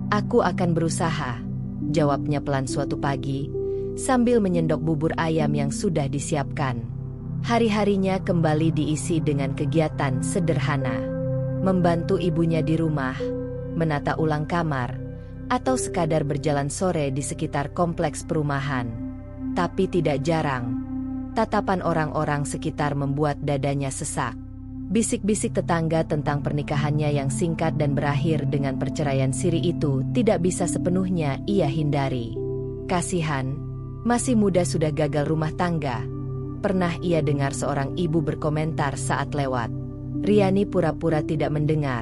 Aku akan berusaha," jawabnya pelan suatu pagi, sambil menyendok bubur ayam yang sudah disiapkan. Hari-harinya kembali diisi dengan kegiatan sederhana. Membantu ibunya di rumah, menata ulang kamar, atau sekadar berjalan sore di sekitar kompleks perumahan. Tapi tidak jarang, tatapan orang-orang sekitar membuat dadanya sesak. Bisik-bisik tetangga tentang pernikahannya yang singkat dan berakhir dengan perceraian siri itu tidak bisa sepenuhnya ia hindari. Kasihan, masih muda sudah gagal rumah tangga. Pernah ia dengar seorang ibu berkomentar saat lewat. Riani pura-pura tidak mendengar,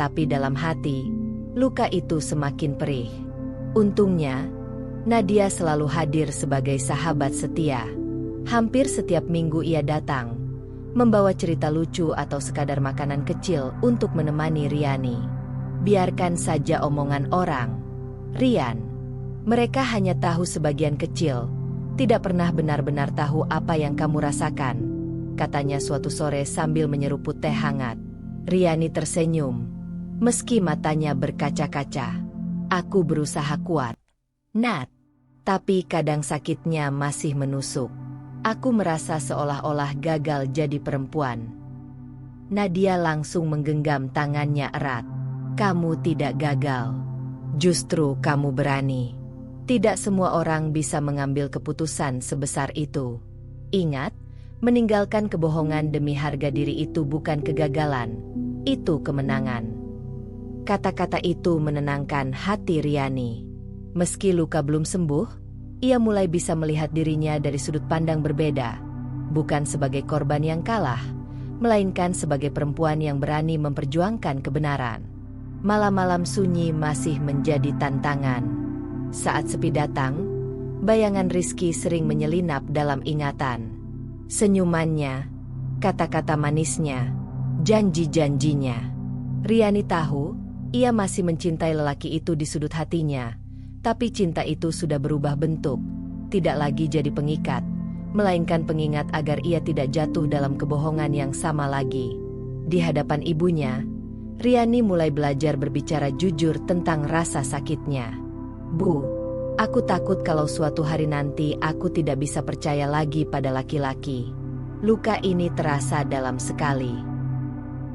tapi dalam hati, luka itu semakin perih. Untungnya, Nadia selalu hadir sebagai sahabat setia. Hampir setiap minggu ia datang, membawa cerita lucu atau sekadar makanan kecil untuk menemani Riani. Biarkan saja omongan orang, Rian. Mereka hanya tahu sebagian kecil, tidak pernah benar-benar tahu apa yang kamu rasakan, katanya suatu sore sambil menyeruput teh hangat. Riani tersenyum, meski matanya berkaca-kaca. "Aku berusaha kuat, Nat, tapi kadang sakitnya masih menusuk. Aku merasa seolah-olah gagal jadi perempuan." Nadia langsung menggenggam tangannya erat. "Kamu tidak gagal. Justru kamu berani. Tidak semua orang bisa mengambil keputusan sebesar itu. Ingat, meninggalkan kebohongan demi harga diri itu bukan kegagalan, itu kemenangan." Kata-kata itu menenangkan hati Riani. Meski luka belum sembuh, ia mulai bisa melihat dirinya dari sudut pandang berbeda, bukan sebagai korban yang kalah, melainkan sebagai perempuan yang berani memperjuangkan kebenaran. Malam-malam sunyi masih menjadi tantangan. Saat sepi datang, bayangan Rizky sering menyelinap dalam ingatan. Senyumannya, kata-kata manisnya, janji-janjinya. Riani tahu, ia masih mencintai lelaki itu di sudut hatinya. Tapi cinta itu sudah berubah bentuk, tidak lagi jadi pengikat, melainkan pengingat agar ia tidak jatuh dalam kebohongan yang sama lagi. Di hadapan ibunya, Riani mulai belajar berbicara jujur tentang rasa sakitnya. "Bu, aku takut kalau suatu hari nanti aku tidak bisa percaya lagi pada laki-laki. Luka ini terasa dalam sekali."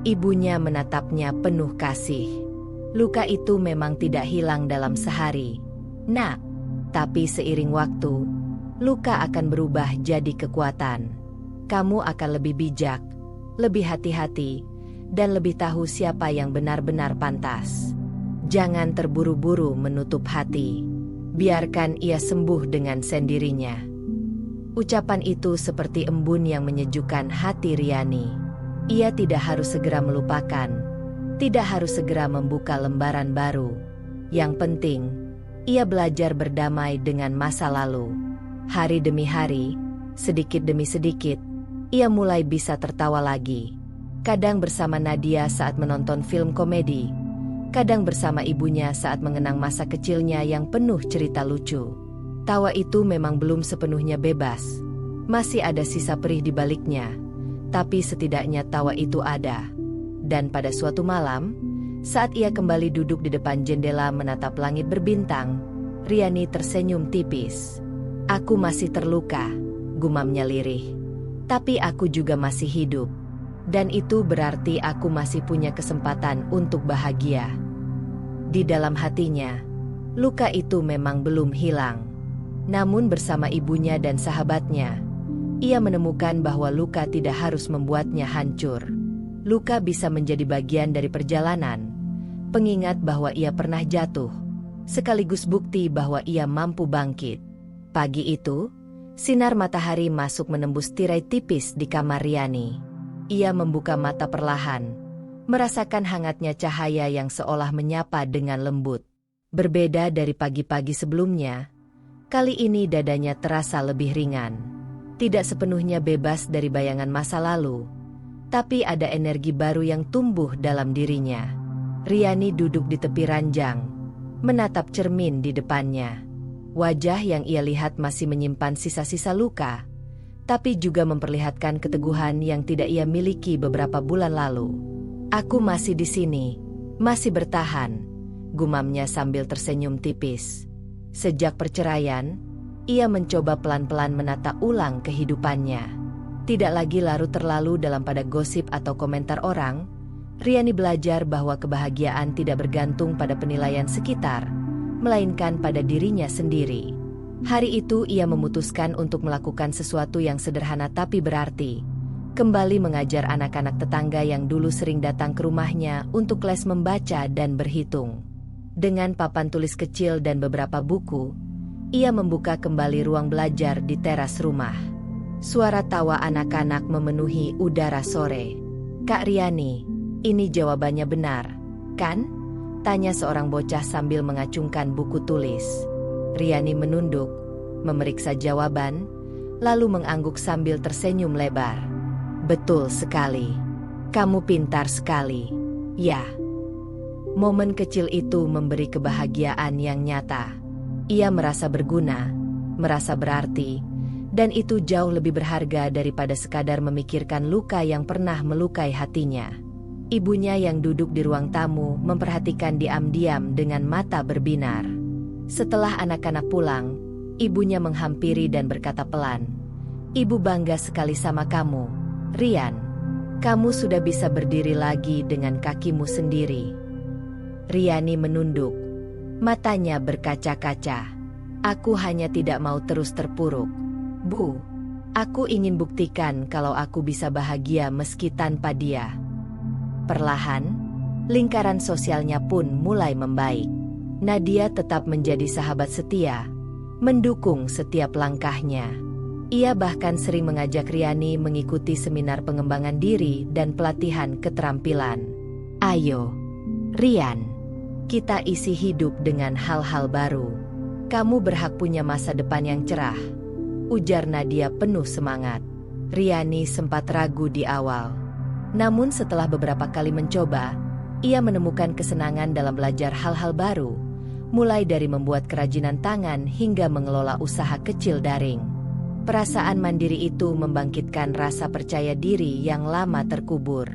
Ibunya menatapnya penuh kasih. "Luka itu memang tidak hilang dalam sehari, Nak, tapi seiring waktu, luka akan berubah jadi kekuatan. Kamu akan lebih bijak, lebih hati-hati, dan lebih tahu siapa yang benar-benar pantas. Jangan terburu-buru menutup hati. Biarkan ia sembuh dengan sendirinya." Ucapan itu seperti embun yang menyejukkan hati Riani. Ia tidak harus segera melupakan, tidak harus segera membuka lembaran baru. Yang penting, ia belajar berdamai dengan masa lalu. Hari demi hari, sedikit demi sedikit, ia mulai bisa tertawa lagi. Kadang bersama Nadia saat menonton film komedi, kadang bersama ibunya saat mengenang masa kecilnya yang penuh cerita lucu. Tawa itu memang belum sepenuhnya bebas. Masih ada sisa perih di baliknya, tapi setidaknya tawa itu ada. Dan pada suatu malam, saat ia kembali duduk di depan jendela menatap langit berbintang, Riani tersenyum tipis. "Aku masih terluka," gumamnya lirih. "Tapi aku juga masih hidup. Dan itu berarti aku masih punya kesempatan untuk bahagia." Di dalam hatinya, luka itu memang belum hilang. Namun bersama ibunya dan sahabatnya, ia menemukan bahwa luka tidak harus membuatnya hancur. Luka bisa menjadi bagian dari perjalanan, pengingat bahwa ia pernah jatuh, sekaligus bukti bahwa ia mampu bangkit. Pagi itu, sinar matahari masuk menembus tirai tipis di kamar Riani. Ia membuka mata perlahan, merasakan hangatnya cahaya yang seolah menyapa dengan lembut. Berbeda dari pagi-pagi sebelumnya, kali ini dadanya terasa lebih ringan. Tidak sepenuhnya bebas dari bayangan masa lalu, tapi ada energi baru yang tumbuh dalam dirinya. Riani duduk di tepi ranjang, menatap cermin di depannya. Wajah yang ia lihat masih menyimpan sisa-sisa luka, tapi juga memperlihatkan keteguhan yang tidak ia miliki beberapa bulan lalu. "Aku masih di sini, masih bertahan," gumamnya sambil tersenyum tipis. Sejak perceraian, ia mencoba pelan-pelan menata ulang kehidupannya. Tidak lagi larut terlalu dalam pada gosip atau komentar orang, Riani belajar bahwa kebahagiaan tidak bergantung pada penilaian sekitar, melainkan pada dirinya sendiri. Hari itu ia memutuskan untuk melakukan sesuatu yang sederhana tapi berarti. Kembali mengajar anak-anak tetangga yang dulu sering datang ke rumahnya untuk les membaca dan berhitung. Dengan papan tulis kecil dan beberapa buku, ia membuka kembali ruang belajar di teras rumah. Suara tawa anak-anak memenuhi udara sore. "Kak Riani, ini jawabannya benar, kan?" tanya seorang bocah sambil mengacungkan buku tulis. Riani menunduk, memeriksa jawaban, lalu mengangguk sambil tersenyum lebar. "Betul sekali. Kamu pintar sekali." "Ya." Momen kecil itu memberi kebahagiaan yang nyata. Ia merasa berguna, merasa berarti, dan itu jauh lebih berharga daripada sekadar memikirkan luka yang pernah melukai hatinya. Ibunya yang duduk di ruang tamu memperhatikan diam-diam dengan mata berbinar. Setelah anak-anak pulang, ibunya menghampiri dan berkata pelan, "Ibu bangga sekali sama kamu, Rian. Kamu sudah bisa berdiri lagi dengan kakimu sendiri." Riani menunduk, matanya berkaca-kaca. "Aku hanya tidak mau terus terpuruk, Bu. Aku ingin buktikan kalau aku bisa bahagia meski tanpa dia." Perlahan, lingkaran sosialnya pun mulai membaik. Nadia tetap menjadi sahabat setia, mendukung setiap langkahnya. Ia bahkan sering mengajak Riani mengikuti seminar pengembangan diri dan pelatihan keterampilan. "Ayo, Rian, kita isi hidup dengan hal-hal baru. Kamu berhak punya masa depan yang cerah," ujar Nadia penuh semangat. Riani sempat ragu di awal. Namun setelah beberapa kali mencoba, ia menemukan kesenangan dalam belajar hal-hal baru, mulai dari membuat kerajinan tangan hingga mengelola usaha kecil daring. Perasaan mandiri itu membangkitkan rasa percaya diri yang lama terkubur.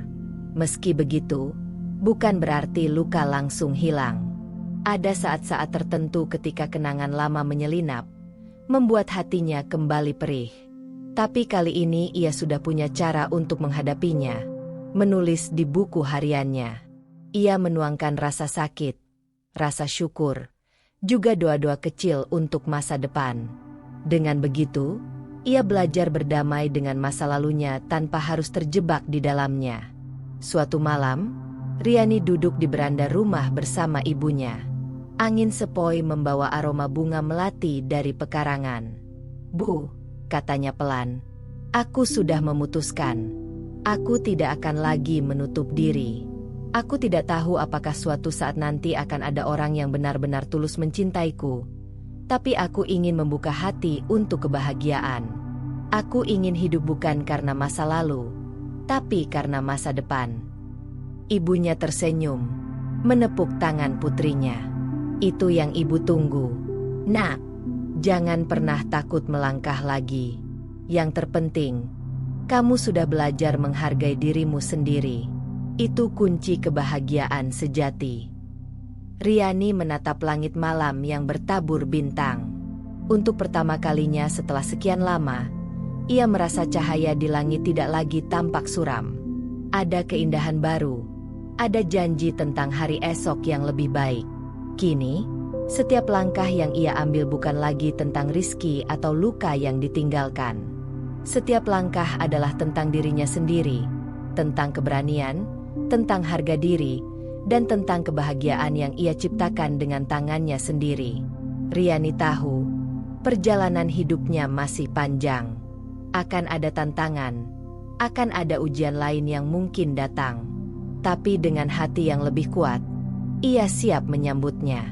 Meski begitu, bukan berarti luka langsung hilang. Ada saat-saat tertentu ketika kenangan lama menyelinap, membuat hatinya kembali perih. Tapi kali ini ia sudah punya cara untuk menghadapinya. Menulis di buku hariannya, ia menuangkan rasa sakit, rasa syukur, juga doa-doa kecil untuk masa depan. Dengan begitu, ia belajar berdamai dengan masa lalunya tanpa harus terjebak di dalamnya. Suatu malam, Riani duduk di beranda rumah bersama ibunya. Angin sepoi membawa aroma bunga melati dari pekarangan. "Bu," katanya pelan, "aku sudah memutuskan. Aku tidak akan lagi menutup diri. Aku tidak tahu apakah suatu saat nanti akan ada orang yang benar-benar tulus mencintaiku. Tapi aku ingin membuka hati untuk kebahagiaan. Aku ingin hidup bukan karena masa lalu, tapi karena masa depan." Ibunya tersenyum, menepuk tangan putrinya. "Itu yang ibu tunggu. Nak, jangan pernah takut melangkah lagi. Yang terpenting, kamu sudah belajar menghargai dirimu sendiri. Itu kunci kebahagiaan sejati." Riani menatap langit malam yang bertabur bintang. Untuk pertama kalinya setelah sekian lama, ia merasa cahaya di langit tidak lagi tampak suram. Ada keindahan baru, ada janji tentang hari esok yang lebih baik. Kini, setiap langkah yang ia ambil bukan lagi tentang rizki atau luka yang ditinggalkan. Setiap langkah adalah tentang dirinya sendiri, tentang keberanian, tentang harga diri, dan tentang kebahagiaan yang ia ciptakan dengan tangannya sendiri. Riani tahu, perjalanan hidupnya masih panjang. Akan ada tantangan, akan ada ujian lain yang mungkin datang. Tapi dengan hati yang lebih kuat, ia siap menyambutnya.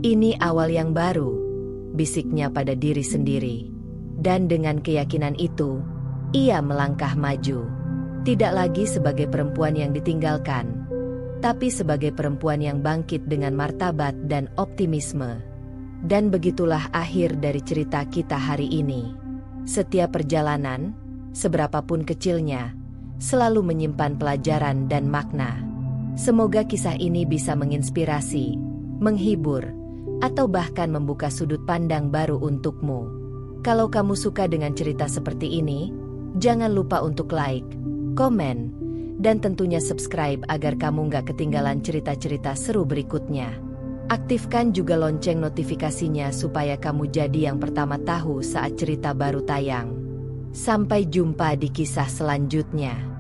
Ini awal yang baru, bisiknya pada diri sendiri. Dan dengan keyakinan itu, ia melangkah maju. Tidak lagi sebagai perempuan yang ditinggalkan, tapi sebagai perempuan yang bangkit dengan martabat dan optimisme. Dan begitulah akhir dari cerita kita hari ini. Setiap perjalanan, seberapapun kecilnya, selalu menyimpan pelajaran dan makna. Semoga kisah ini bisa menginspirasi, menghibur, atau bahkan membuka sudut pandang baru untukmu. Kalau kamu suka dengan cerita seperti ini, jangan lupa untuk like, komen, dan tentunya subscribe agar kamu nggak ketinggalan cerita-cerita seru berikutnya. Aktifkan juga lonceng notifikasinya supaya kamu jadi yang pertama tahu saat cerita baru tayang. Sampai jumpa di kisah selanjutnya.